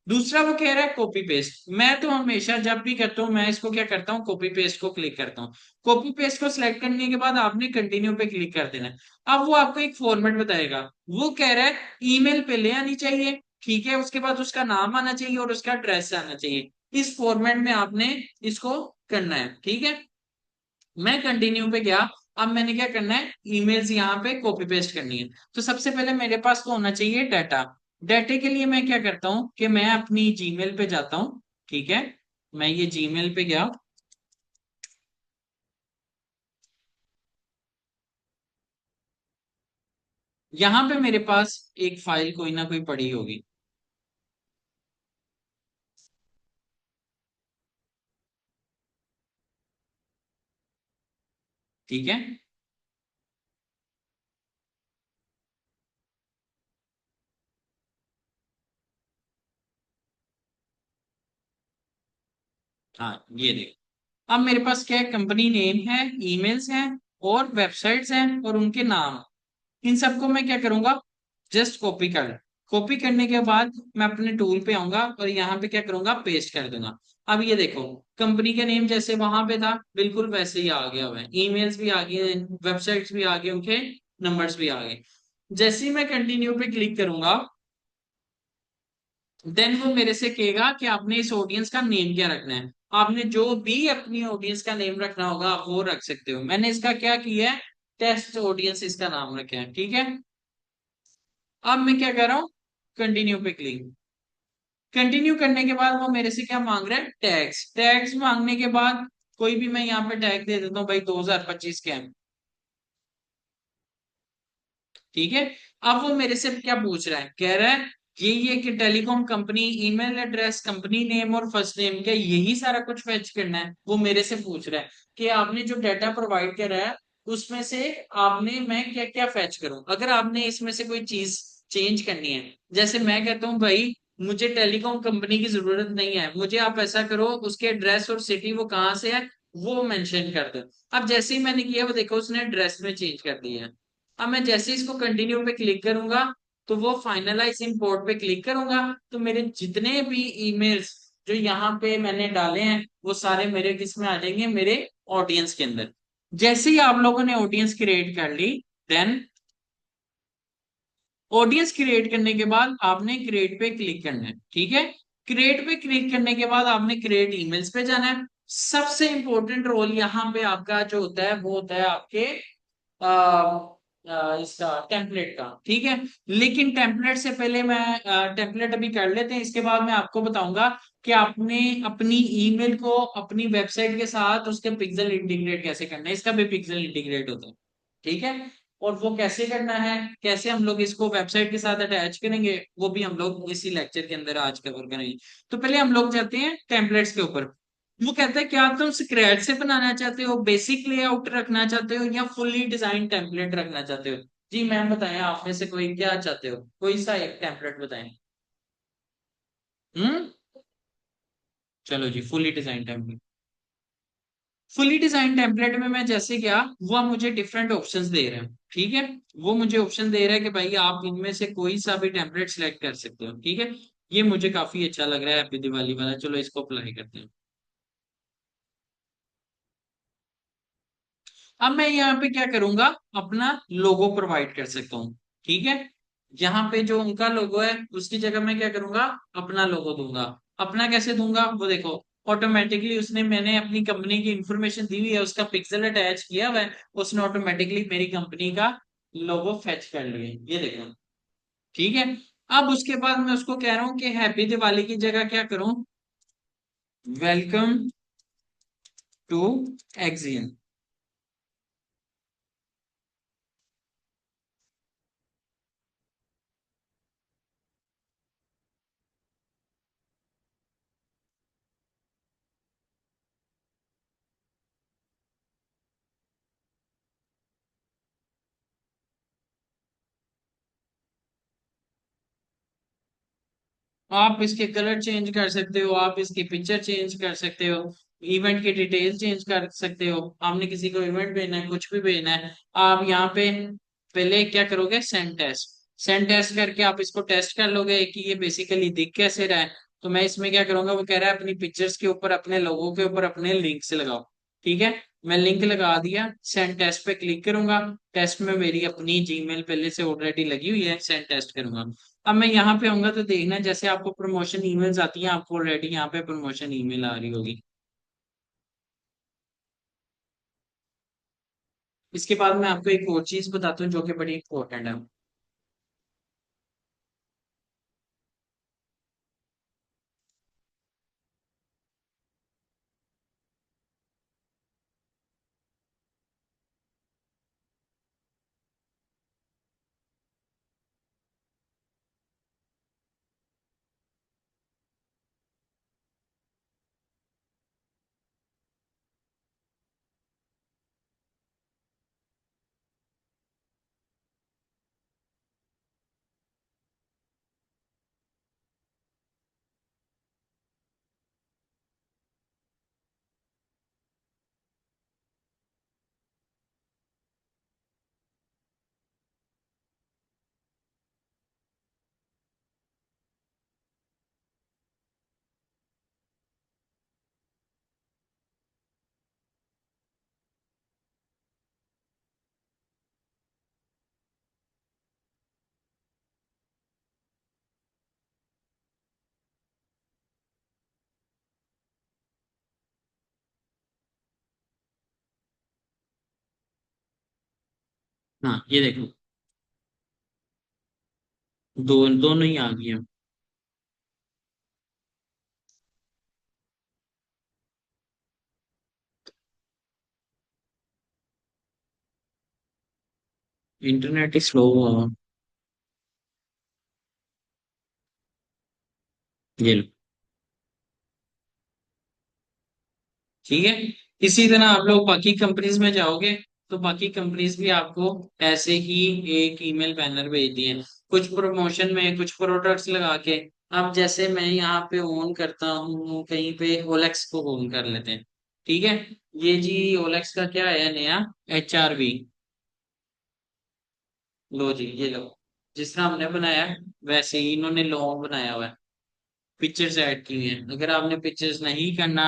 दूसरा वो कह रहा है कॉपी पेस्ट। मैं तो हमेशा जब भी करता हूँ, मैं इसको क्या करता हूँ, कॉपी पेस्ट को क्लिक करता हूँ। कॉपी पेस्ट को सिलेक्ट करने के बाद आपने कंटिन्यू पे क्लिक कर देना है। अब वो आपको एक फॉर्मेट बताएगा। वो कह रहा है ईमेल पे ले आनी चाहिए, ठीक है, उसके बाद उसका नाम आना चाहिए और उसका एड्रेस आना चाहिए। इस फॉर्मेट में आपने इसको करना है। ठीक है, मैं कंटिन्यू पे गया। अब मैंने क्या करना है, ईमेल्स यहाँ पे कॉपी पेस्ट करनी है। तो सबसे पहले मेरे पास तो होना चाहिए डाटा। डाटे के लिए मैं क्या करता हूँ कि मैं अपनी जीमेल पे जाता हूँ। ठीक है, मैं ये जीमेल पे गया। यहाँ पे मेरे पास एक फाइल कोई ना कोई पड़ी होगी। ठीक है, हाँ ये देखो, अब मेरे पास क्या है, कंपनी नेम है, ईमेल्स हैं, और वेबसाइट्स हैं, और उनके नाम। इन सबको मैं क्या करूंगा, जस्ट कॉपी कर। कॉपी करने के बाद मैं अपने टूल पे आऊंगा और यहाँ पे क्या करूंगा, पेस्ट कर दूंगा। अब ये देखो, कंपनी का नेम जैसे वहां पे था बिल्कुल वैसे ही आ गया हुआ है, ईमेल्स भी आ गए, वेबसाइट्स भी आ गए, उनके नंबर्स भी आ गए। जैसे ही मैं कंटिन्यू पे क्लिक करूंगा, देन वो मेरे से कहेगा कि आपने इस ऑडियंस का नेम क्या रखना है। आपने जो भी अपनी ऑडियंस का नेम रखना होगा आप वो रख सकते हो। मैंने इसका क्या किया है, टेस्ट ऑडियंस इसका नाम रखे हैं। ठीक है, अब मैं क्या कर रहा हूँ, कंटिन्यू पे क्लिक। कंटिन्यू करने के बाद वो मेरे से क्या मांग रहा है, टैग्स। टैग्स मांगने के बाद कोई भी मैं यहाँ पे टैग दे देता हूँ भाई, 2025 के हैं। ठीक है, अब वो मेरे से क्या पूछ रहा है, कह रहा है ये कि telecom company, email address, company name और फर्स्ट नेम, क्या यही सारा कुछ फेच करना है। वो मेरे से पूछ रहा है कि आपने जो डाटा प्रोवाइड करा है उसमें से आपने, मैं क्या क्या फेच करूं, अगर आपने इसमें से कोई चीज चेंज करनी है। जैसे मैं कहता हूँ भाई मुझे टेलीकॉम कंपनी की जरूरत नहीं है, मुझे आप ऐसा करो उसके एड्रेस और सिटी वो कहाँ से है वो मेंशन कर दो। अब जैसे ही मैंने किया वो देखो उसने एड्रेस में चेंज कर दिया है। अब मैं जैसे इसको कंटिन्यू पे क्लिक करूंगा, तो वो फाइनलाइज इंपोर्ट पे क्लिक करूंगा, तो मेरे जितने भी ईमेल्स जो यहाँ पे मैंने डाले हैं वो सारे मेरे किस में आ जाएंगे, मेरे ऑडियंस के अंदर। जैसे ही आप लोगों ने ऑडियंस क्रिएट कर ली, देन ऑडियंस क्रिएट करने के बाद आपने क्रिएट पे क्लिक करना है। ठीक है, क्रिएट पे क्लिक करने के बाद आपने क्रिएट ईमेल्स पे जाना है। सबसे इंपॉर्टेंट रोल यहाँ पे आपका जो होता है वो होता है आपके इसका टेम्पलेट का। ठीक है, लेकिन टेम्पलेट से पहले मैं टेम्पलेट अभी कर लेते हैं, इसके बाद मैं आपको बताऊंगा कि आपने अपनी ईमेल को अपनी वेबसाइट के साथ उसके पिक्सल इंटीग्रेट कैसे करना है। इसका भी पिक्सल इंटीग्रेट होता है। ठीक है, और वो कैसे करना है, कैसे हम लोग इसको वेबसाइट के साथ अटैच करेंगे, वो भी हम लोग इसी लेक्चर के अंदर आज कवर करेंगे। तो पहले हम लोग जाते हैं टेम्पलेट्स के ऊपर। वो कहता है क्या तुम स्क्रैच से बनाना चाहते हो, बेसिक लेआउट रखना चाहते हो, या फुल्ली डिजाइन टेम्पलेट रखना चाहते हो। जी मैम बताएं, आप में से कोई क्या चाहते हो, कोई सा एक टेम्पलेट बताएं। हम्म। चलो जी, fully design template. Fully design template में मैं जैसे क्या, वो आप मुझे डिफरेंट ऑप्शंस दे रहे हैं, ठीक है। वो मुझे ऑप्शन दे रहा है कि भाई आप इनमें से कोई सा भी टेम्पलेट सिलेक्ट कर सकते हो, ठीक है। ये मुझे काफी अच्छा लग रहा है, हैप्पी दिवाली वाला, चलो इसको अप्लाई करते हैं। अब मैं यहाँ पे क्या करूंगा, अपना लोगो प्रोवाइड कर सकता हूँ, ठीक है। यहाँ पे जो उनका लोगो है उसकी जगह मैं क्या करूंगा, अपना लोगो दूंगा। अपना कैसे दूंगा वो देखो, ऑटोमेटिकली उसने, मैंने अपनी कंपनी की इंफॉर्मेशन दी हुई है, उसका पिक्सल अटैच किया हुआ है, उसने ऑटोमेटिकली मेरी कंपनी का लोगो फेच कर लिया, ये देखो, ठीक है। अब उसके बाद मैं उसको कह रहा हूँ कि हैप्पी दिवाली की जगह क्या करूं, वेलकम टू एक्सियन। आप इसके कलर चेंज कर सकते हो, आप इसकी पिक्चर चेंज कर सकते हो, इवेंट की डिटेल चेंज कर सकते हो। आपने किसी को इवेंट भेजना है, कुछ भी भेजना है, आप यहाँ पे पहले क्या करोगे, सेंड टेस्ट। सेंड टेस्ट करके आप इसको टेस्ट कर लोगे कि ये बेसिकली दिख कैसे रहा है। तो मैं इसमें क्या करूंगा, वो कह रहा है अपनी पिक्चर्स के ऊपर, अपने लोगों के ऊपर अपने लिंक से लगाओ, ठीक है। मैं लिंक लगा दिया, सेंड टेस्ट पे क्लिक करूंगा। टेस्ट में मेरी अपनी जीमेल पहले से ऑलरेडी लगी हुई है, सेंड टेस्ट करूंगा। अब मैं यहाँ पे आऊंगा तो देखना, जैसे आपको प्रमोशन ईमेल्स आती हैं, आपको ऑलरेडी यहाँ पे प्रमोशन ईमेल आ रही होगी। इसके बाद मैं आपको एक और चीज बताता हूँ जो कि बड़ी इंपॉर्टेंट है। हाँ ये देखो, दोनों ही आ गई हैं। इंटरनेट ही स्लो हुआ। ये लो, ठीक है। इसी तरह आप लोग बाकी कंपनीज में जाओगे, तो बाकी कंपनीज भी आपको ऐसे ही एक ईमेल बैनर भेज दिए, कुछ प्रमोशन में कुछ प्रोडक्ट्स लगा के। अब जैसे मैं यहाँ पे ऑन करता हूँ, कहीं पे ओलेक्स को ऑन कर लेते हैं, ठीक है। ये जी ओलेक्स का क्या है नया, HRV। लो जी ये लो, जिस तरह हमने बनाया है वैसे ही इन्होंने लोगो बनाया हुआ है, पिक्चर्स ऐड की हुई है। अगर आपने पिक्चर्स नहीं करना,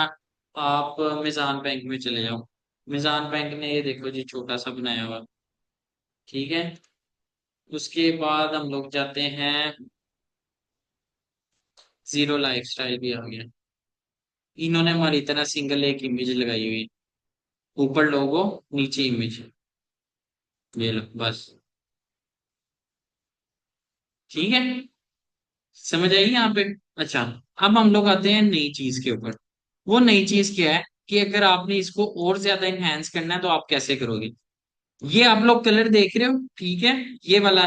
आप मिजान बैंक में चले जाओ। मिजान बैंक ने ये देखो जी छोटा सा बनाया हुआ, ठीक है। उसके बाद हम लोग जाते हैं, जीरो लाइफ स्टाइल भी आ गया। इन्होंने हमारी तरह सिंगल एक इमेज लगाई हुई है, ऊपर लोगो, नीचे इमेज, ये लो बस, ठीक है। समझ आई यहाँ पे। अच्छा, अब हम लोग आते हैं नई चीज के ऊपर। वो नई चीज क्या है, कि अगर आपने इसको और ज्यादा इनहेंस करना है तो आप कैसे करोगे। ये आप लोग कलर देख रहे हो, ठीक है, ये वाला।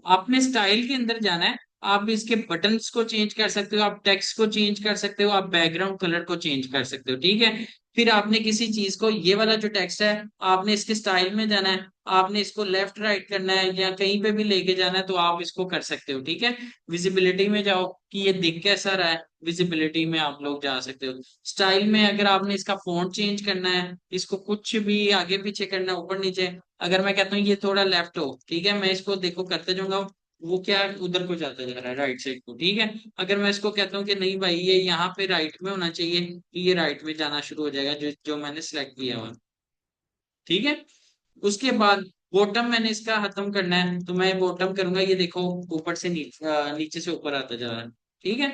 आपने स्टाइल के अंदर जाना है, आप इसके बटन्स को चेंज कर सकते हो, आप टेक्स्ट को चेंज कर सकते हो, आप बैकग्राउंड कलर को चेंज कर सकते हो, ठीक है। फिर आपने किसी चीज को, ये वाला जो टेक्स्ट है, आपने इसके स्टाइल में जाना है, आपने इसको लेफ्ट राइट करना है या कहीं पे भी लेके जाना है तो आप इसको कर सकते हो, ठीक है। विजिबिलिटी में जाओ कि ये दिख कैसा रहा है, विजिबिलिटी में आप लोग जा सकते हो। स्टाइल में अगर आपने इसका फॉन्ट चेंज करना है, इसको कुछ भी आगे पीछे करना है, ऊपर नीचे, अगर मैं कहता हूँ ये थोड़ा लेफ्ट हो, ठीक है, मैं इसको देखो करते जाऊंगा, वो क्या उधर को जाता जा रहा है, राइट साइड को, ठीक है। अगर मैं इसको कहता हूँ कि नहीं भाई ये यहाँ पे राइट में होना चाहिए, तो ये राइट में जाना शुरू हो जाएगा, जो जो मैंने सिलेक्ट किया हुआ, ठीक है। उसके बाद बॉटम मैंने इसका खत्म करना है, तो मैं बॉटम करूंगा, ये देखो ऊपर से नीचे से ऊपर आता जा रहा है, ठीक है।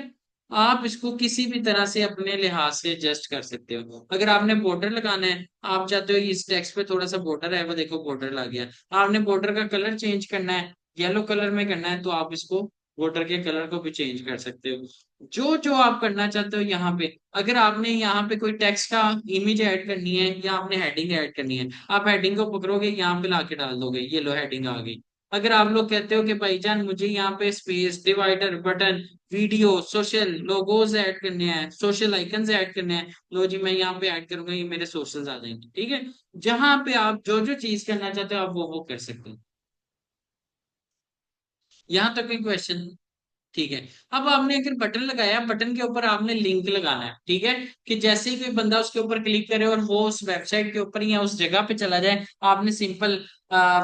आप इसको किसी भी तरह से अपने लिहाज से एडजस्ट कर सकते हो। अगर आपने बॉर्डर लगाना है, आप चाहते हो इस टेक्स्ट पे थोड़ा सा बॉर्डर है, वो देखो बॉर्डर लग गया। आपने बॉर्डर का कलर चेंज करना है, येलो कलर में करना है, तो आप इसको बॉर्डर के कलर को भी चेंज कर सकते हो। जो जो आप करना चाहते हो यहाँ पे, अगर आपने यहाँ पे कोई टेक्स्ट का इमेज ऐड करनी है या आपने हेडिंग ऐड करनी है, आप हेडिंग को पकड़ोगे यहाँ पे लाके डाल दोगे, ये लो हेडिंग आ गई। अगर आप लोग कहते हो कि भाईजान मुझे यहाँ पे space, divider, button, video, social logos add करने हैं, सोशल आइकन्स ऐड करने हैं, लो जी मैं यहाँ पे ऐड करूंगा, ये मेरे सोशल्स आ जाएंगे, ठीक है। जहां पे आप जो जो चीज करना चाहते हो आप वो कर सकते हो। यहाँ तक कोई क्वेश्चन? ठीक है। अब आपने अगर बटन लगाया, बटन के ऊपर आपने लिंक लगाना है, ठीक है, कि जैसे ही कोई बंदा उसके ऊपर क्लिक करे और वो उस वेबसाइट के ऊपर या उस जगह पे चला जाए, आपने सिंपल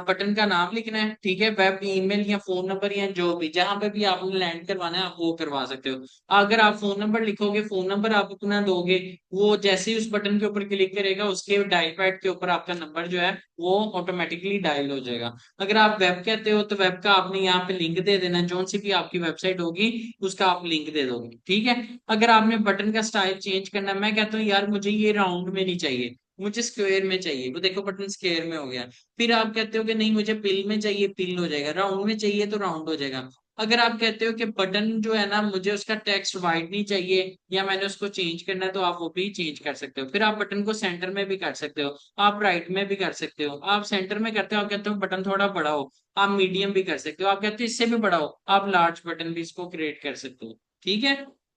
बटन का नाम लिखना है, ठीक है, वेब ईमेल या फोन नंबर या जो भी जहां पे भी आपने लैंड करवाना है आप वो करवा सकते हो। अगर आप फोन नंबर लिखोगे, फोन नंबर आप अपना दोगे, वो जैसे ही उस बटन के ऊपर क्लिक करेगा उसके डायल पैड के ऊपर आपका नंबर जो है वो ऑटोमेटिकली डायल हो जाएगा। अगर आप वेब कहते हो तो वेब का आपने यहाँ पे लिंक दे देना है, जो सी भी आपकी वेबसाइट होगी उसका आप लिंक दे दोगे, ठीक है। अगर आपने बटन का स्टाइल चेंज करना है, मैं कहता हूँ यार मुझे ये राउंड में नहीं चाहिए, मुझे स्क्वायर में चाहिए, वो देखो बटन स्क्वायर में हो गया। फिर आप कहते हो कि नहीं मुझे पिल में चाहिए, पिल हो जाएगा, राउंड में चाहिए तो राउंड हो जाएगा। अगर आप कहते हो कि बटन जो है ना मुझे उसका टेक्स्ट वाइड नहीं चाहिए या मैंने उसको चेंज करना है, तो आप वो भी चेंज कर सकते हो। फिर आप बटन को सेंटर में भी कर सकते हो, आप राइट में भी कर सकते हो, आप सेंटर में करते हो, आप कहते हो बटन थोड़ा बड़ा हो, आप मीडियम भी कर सकते हो, आप कहते हो इससे भी बड़ा हो, आप लार्ज बटन भी इसको क्रिएट कर सकते हो, ठीक है।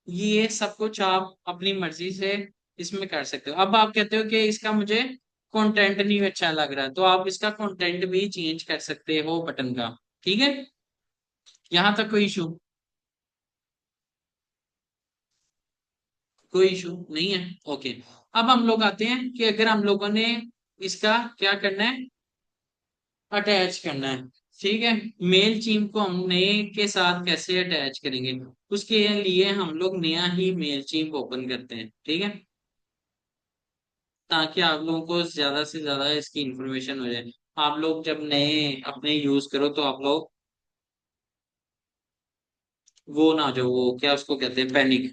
ये सब कुछ आप अपनी मर्जी से इसमें कर सकते हो। अब आप कहते हो कि इसका मुझे कंटेंट नहीं अच्छा लग रहा, तो आप इसका कंटेंट भी चेंज कर सकते हो बटन का, ठीक है। यहाँ तक कोई इशू? कोई इशू नहीं है, ओके। अब हम लोग आते हैं कि अगर हम लोगों ने इसका क्या करना है, अटैच करना है, ठीक है। मेल चीम को हमने के साथ कैसे अटैच करेंगे, उसके लिए हम लोग नया ही मेल चीम ओपन करते हैं, ठीक है, ताकि आप लोगों को ज्यादा से ज्यादा इसकी इंफॉर्मेशन हो जाए। आप लोग जब नए अपने यूज करो तो आप लोग वो ना, जो वो क्या उसको कहते हैं, पैनिक।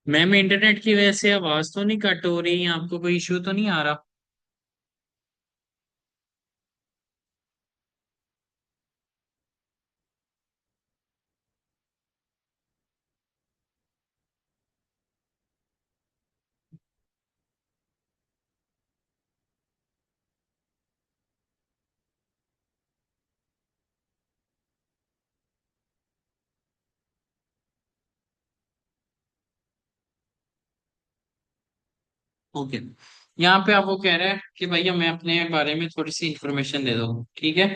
मैम इंटरनेट की वजह से आवाज तो नहीं कट हो रही, आपको कोई इश्यू तो नहीं आ रहा? ओके। यहाँ पे आप वो कह रहे हैं कि भैया मैं अपने बारे में थोड़ी सी इंफॉर्मेशन दे दो, ठीक है।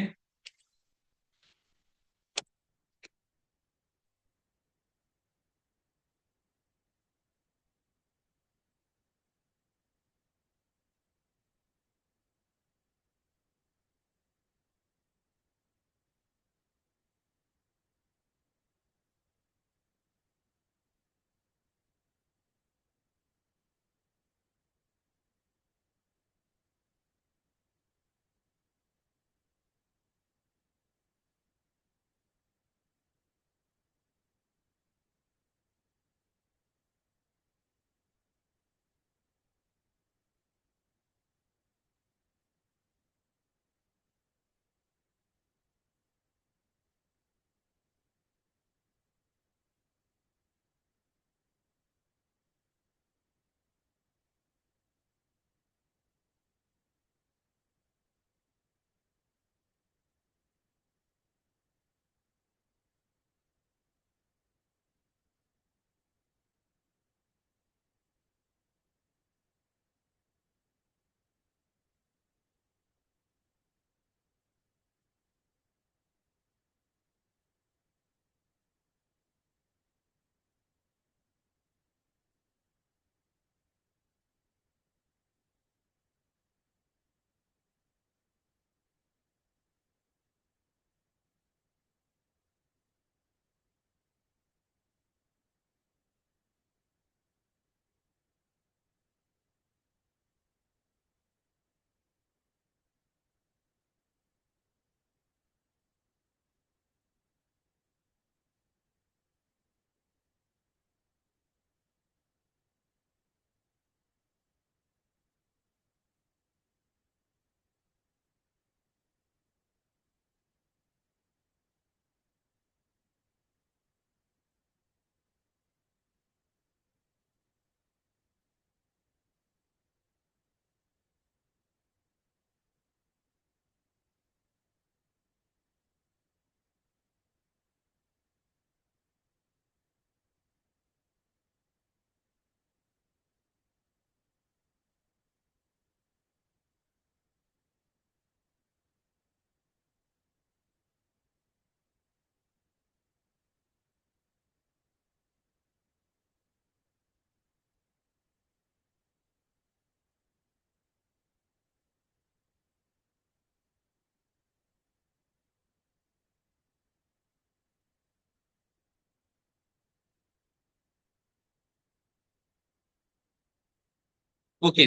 ओके।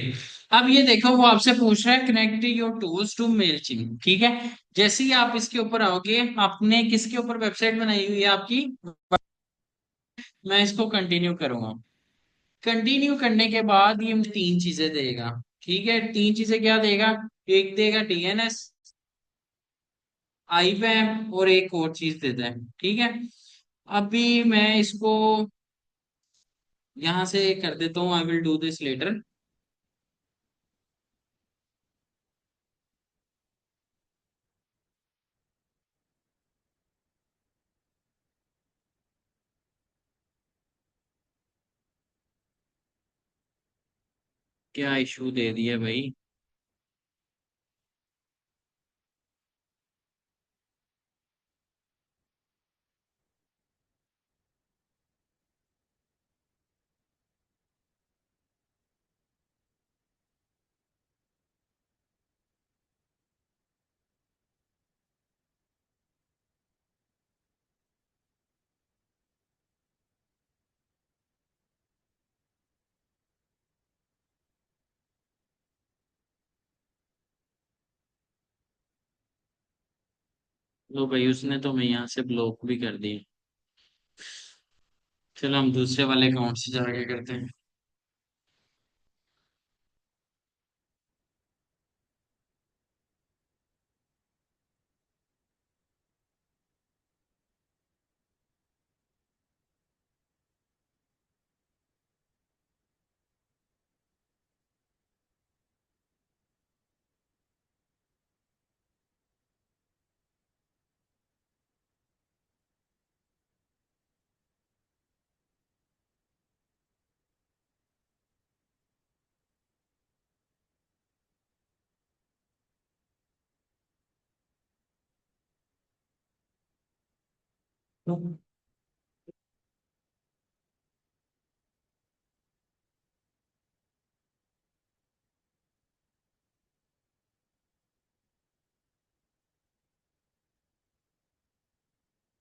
अब ये देखो, वो आपसे पूछ रहा है कनेक्ट योर टूल्स टू मेलचिन, ठीक है। जैसे ही आप इसके ऊपर आओगे, आपने किसके ऊपर वेबसाइट बनाई हुई है आपकी? मैं इसको कंटिन्यू करूंगा। कंटिन्यू करने के बाद ये मुझे तीन चीजें देगा, ठीक है। तीन चीजें क्या देगा? एक देगा डीएनएस, आईपैम, और एक और चीज देता है, ठीक है। अभी मैं इसको यहां से कर देता हूँ, I will do this later. क्या इशू दे दिया भाई? लो भाई, उसने तो मैं यहाँ से ब्लॉक भी कर दी। चलो हम दूसरे वाले अकाउंट से जाके करते हैं।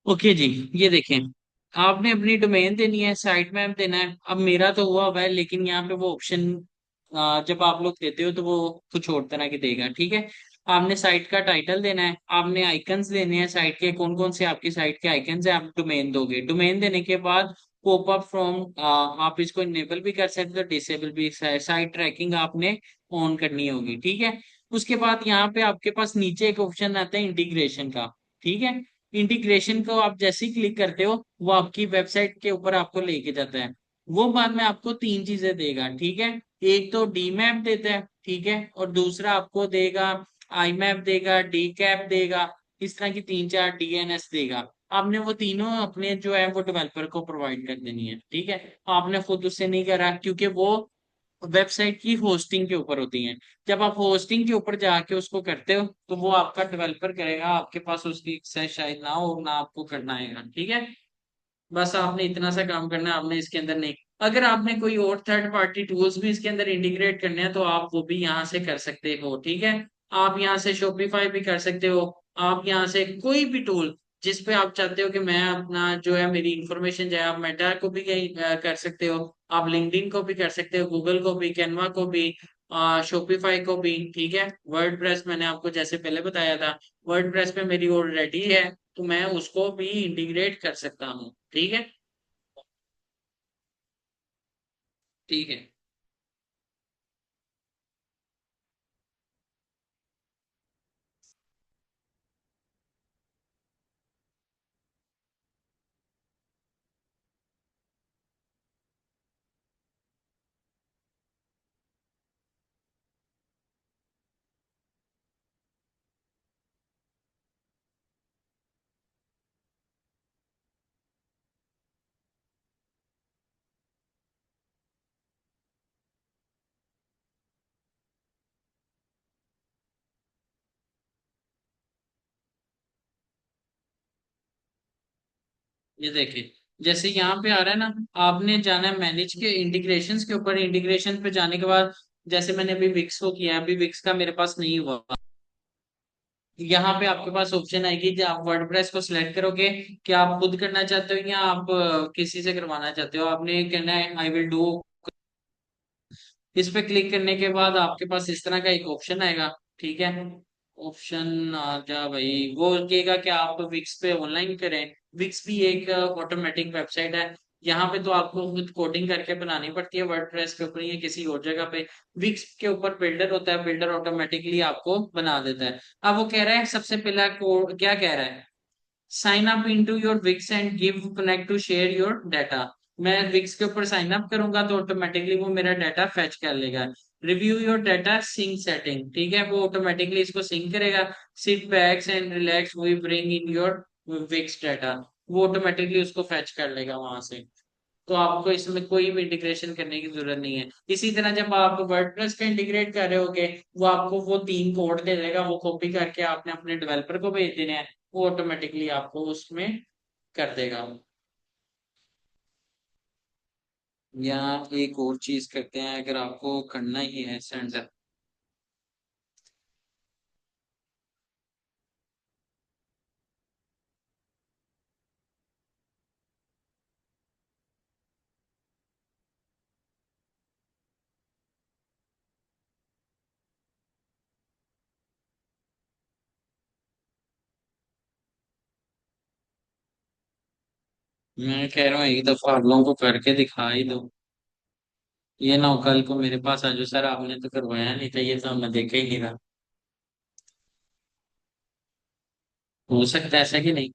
ओके जी, ये देखें, आपने अपनी डोमेन देनी है, साइट मैप देना है। अब मेरा तो हुआ हुआ है, लेकिन यहाँ पे वो ऑप्शन जब आप लोग देते हो तो वो कुछ और तरह की देगा। ठीक है, आपने साइट का टाइटल देना है, आपने आइकन्स देने हैं साइट के, कौन कौन से आपकी साइट के आइकन्स है, आप डोमेन दोगे। डोमेन देने के बाद पॉपअप फ्रॉम, आप इसको इनेबल भी कर सकते हो, डिसेबल भी। साइट ट्रैकिंग आपने ऑन करनी होगी। ठीक है, उसके बाद यहाँ पे आपके पास नीचे एक ऑप्शन आता है इंटीग्रेशन का। ठीक है, इंटीग्रेशन को आप जैसे ही क्लिक करते हो वो आपकी वेबसाइट के ऊपर आपको लेके जाता है। वो बाद में आपको तीन चीजें देगा। ठीक है, एक तो डी मैप देता है, ठीक है, और दूसरा आपको देगा आई मैप देगा, डी कैप देगा। इस तरह की तीन चार डीएनएस देगा। आपने वो तीनों अपने जो है वो डेवलपर को प्रोवाइड कर देनी है। ठीक है, आपने खुद उससे नहीं करा, क्योंकि वो वेबसाइट की होस्टिंग के ऊपर होती हैं। जब आप होस्टिंग के ऊपर जाके उसको करते हो तो वो आपका डेवलपर करेगा, आपके पास उसकी एक्सेस शायद ना हो, ना आपको करना आएगा। ठीक है, बस आपने इतना सा काम करना है, आपने इसके अंदर नहीं। अगर आपने कोई और थर्ड पार्टी टूल्स भी इसके अंदर इंटीग्रेट करने हैं तो आप वो भी यहाँ से कर सकते हो। ठीक है, आप यहाँ से शॉपिफाई भी कर सकते हो। आप यहाँ से कोई भी टूल जिस पे आप चाहते हो कि मैं अपना जो है मेरी इंफॉर्मेशन जो है, आप मेटा को भी कहीं कर सकते हो, आप लिंक्डइन को भी कर सकते हो, गूगल को भी, कैनवा को भी, शॉपिफाई को भी। ठीक है, वर्डप्रेस मैंने आपको जैसे पहले बताया था, वर्डप्रेस पे मेरी ऑलरेडी है, तो मैं उसको भी इंटीग्रेट कर सकता हूँ। ठीक है। ठीक है, ये देखिए, जैसे यहाँ पे आ रहा है ना, आपने जाना है मैनेज के इंटीग्रेशंस के ऊपर। इंटीग्रेशन पे जाने के बाद जैसे मैंने अभी विक्स को किया, अभी विक्स का मेरे पास नहीं हुआ। यहाँ पे आपके पास ऑप्शन आएगी कि आप वर्डप्रेस को सिलेक्ट करोगे कि आप खुद करना चाहते हो या आप किसी से करवाना चाहते हो। आपने कहना है आई विल डू। इस पे क्लिक करने के बाद आपके पास इस तरह का एक ऑप्शन आएगा। ठीक है, ऑप्शन आ जा भाई, वो कहेगा कि आप विक्स पे ऑनलाइन करें। विक्स भी एक ऑटोमेटिक वेबसाइट है। यहाँ पे तो आपको खुद कोडिंग करके बनानी पड़ती है वर्डप्रेस के ऊपर या किसी और जगह पे। विक्स के ऊपर बिल्डर होता है, बिल्डर ऑटोमेटिकली आपको बना देता है। अब वो कह रहा है सबसे पहला कोड क्या कह रहा है, sign up into your Wix and give connect to share your data. मैं विक्स के ऊपर साइन अप करूंगा तो ऑटोमेटिकली वो मेरा डाटा फेच कर लेगा। Review your data sync setting, ठीक है, वो ऑटोमेटिकली इसको सिंक करेगा। Sit backs and relax we bring in your Wix data, वो ऑटोमेटिकली उसको फेच कर लेगा वहां से। तो आपको इसमें कोई भी इंटीग्रेशन करने की जरूरत नहीं है। इसी तरह जब आप वर्डप्रेस पे इंटीग्रेट कर रहे होगे, वो आपको वो तीन कोड दे देगा, वो कॉपी करके आपने अपने डेवलपर को भेज देने हैं, वो ऑटोमेटिकली आपको उसमें कर देगा। या एक और चीज करते हैं, अगर आपको करना ही है सेंड। मैं कह रहा हूँ एक दफा आप लोगों को करके दिखा ही दो। ये ना हो कल को मेरे पास आ जाओ, सर आपने तो करवाया नहीं था, ये तो हमने देखा ही नहीं था। हो सकता है ऐसा कि नहीं।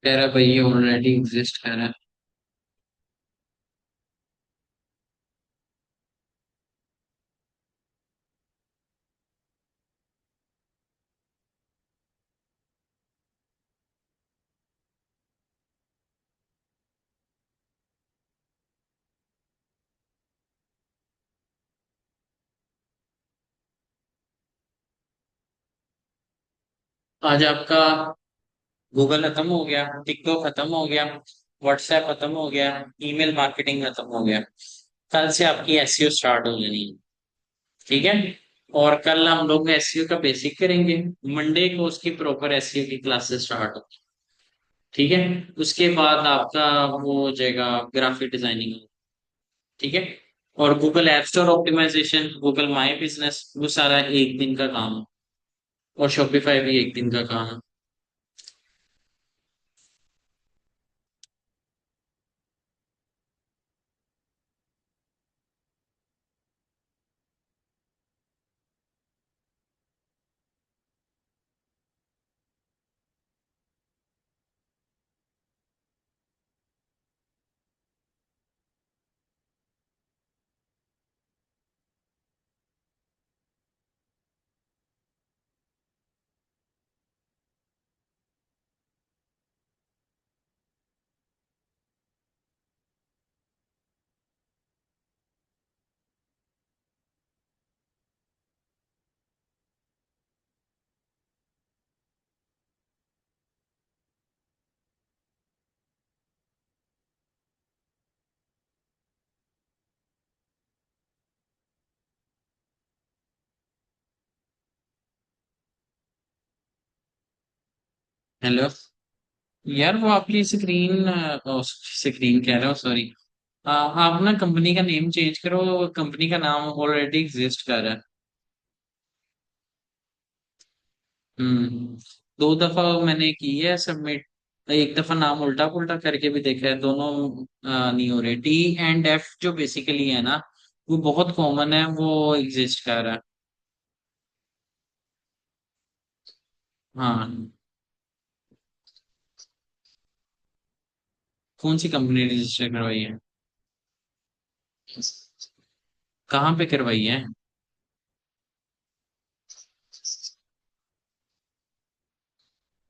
कह रहा भाई ये ऑलरेडी एग्जिस्ट कर रहा है। आज आपका गूगल खत्म हो गया, टिकटॉक खत्म हो गया, व्हाट्सएप खत्म हो गया, ईमेल मार्केटिंग खत्म हो गया। कल से आपकी एसईओ स्टार्ट हो जानी है। ठीक है। और कल हम लोग एसईओ का बेसिक करेंगे। मंडे को उसकी प्रॉपर एसईओ की क्लासेस स्टार्ट हो। ठीक है। उसके बाद आपका वो हो जाएगा ग्राफिक डिजाइनिंग। ठीक है। और Google app store optimisation, Google my business, वो सारा एक दिन का काम है। और शॉपिफाई भी एक दिन का काम है। हेलो। यार वो आपकी स्क्रीन, स्क्रीन कह रहा हूँ, सॉरी। आप ना कंपनी का नेम चेंज करो। कंपनी का नाम ऑलरेडी एग्जिस्ट कर रहा है। हम्म। दो दफा मैंने की है सबमिट। एक दफा नाम उल्टा पुल्टा करके भी देखा है, दोनों नहीं हो रहे। T and F जो बेसिकली है ना, वो बहुत कॉमन है, वो एग्जिस्ट कर रहा है। हाँ। कौन सी कंपनी रजिस्टर करवाई है? कहाँ पे करवाई है?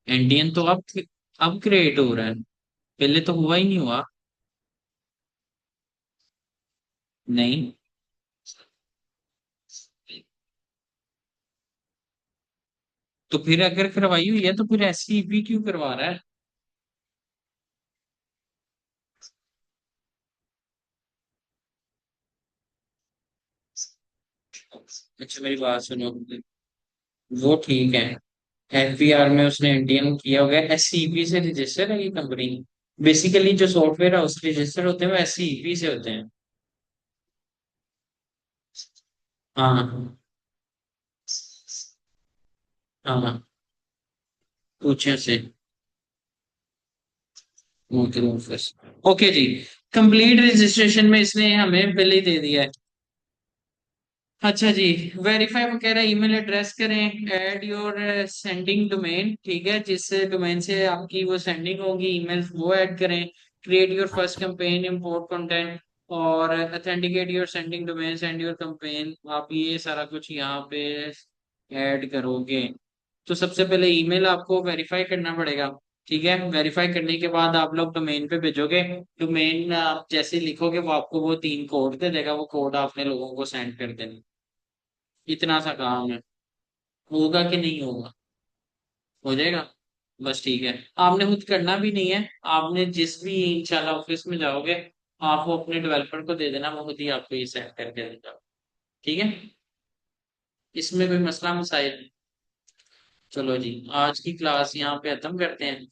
इंडियन तो अब क्रिएट हो रहा है, पहले तो हुआ ही नहीं हुआ। नहीं। तो फिर अगर करवाई हुई है तो फिर SCP क्यों करवा रहा है? अच्छा मेरी बात सुनो, वो ठीक है। FBR में उसने इंडियन किया होगा, SCP से रजिस्टर है ये कंपनी। बेसिकली जो सॉफ्टवेयर हाउस रजिस्टर होते हैं वो SCP से होते हैं। हाँ हाँ हाँ। पूछे से। ओके ओके जी। कंप्लीट रजिस्ट्रेशन में इसने हमें पहले ही दे दिया है। अच्छा जी। वेरीफाई वगैरह ईमेल एड्रेस करें, ऐड योर सेंडिंग डोमेन, ठीक है, जिस डोमेन से आपकी वो सेंडिंग होगी ईमेल वो ऐड करें। Create your first campaign, import content, और authenticate your sending domain and your campaign, आप ये सारा कुछ यहाँ पे ऐड करोगे। तो सबसे पहले ईमेल आपको वेरीफाई करना पड़ेगा। ठीक है, वेरीफाई करने के बाद आप लोग डोमेन पे भेजोगे। डोमेन आप जैसे ही लिखोगे वो आपको वो 3 कोड दे देगा, वो कोड आपने लोगों को सेंड कर देना। इतना सा काम है। होगा कि नहीं होगा? हो जाएगा। बस ठीक है। आपने खुद करना भी नहीं है। आपने जिस भी इंशाल्लाह ऑफिस में जाओगे, आप वो अपने डेवलपर को दे देना, वो खुद ही आपको ये सेट करके देगा। ठीक है। इसमें कोई मसला मसाइल नहीं। चलो जी, आज की क्लास यहाँ पे खत्म करते हैं।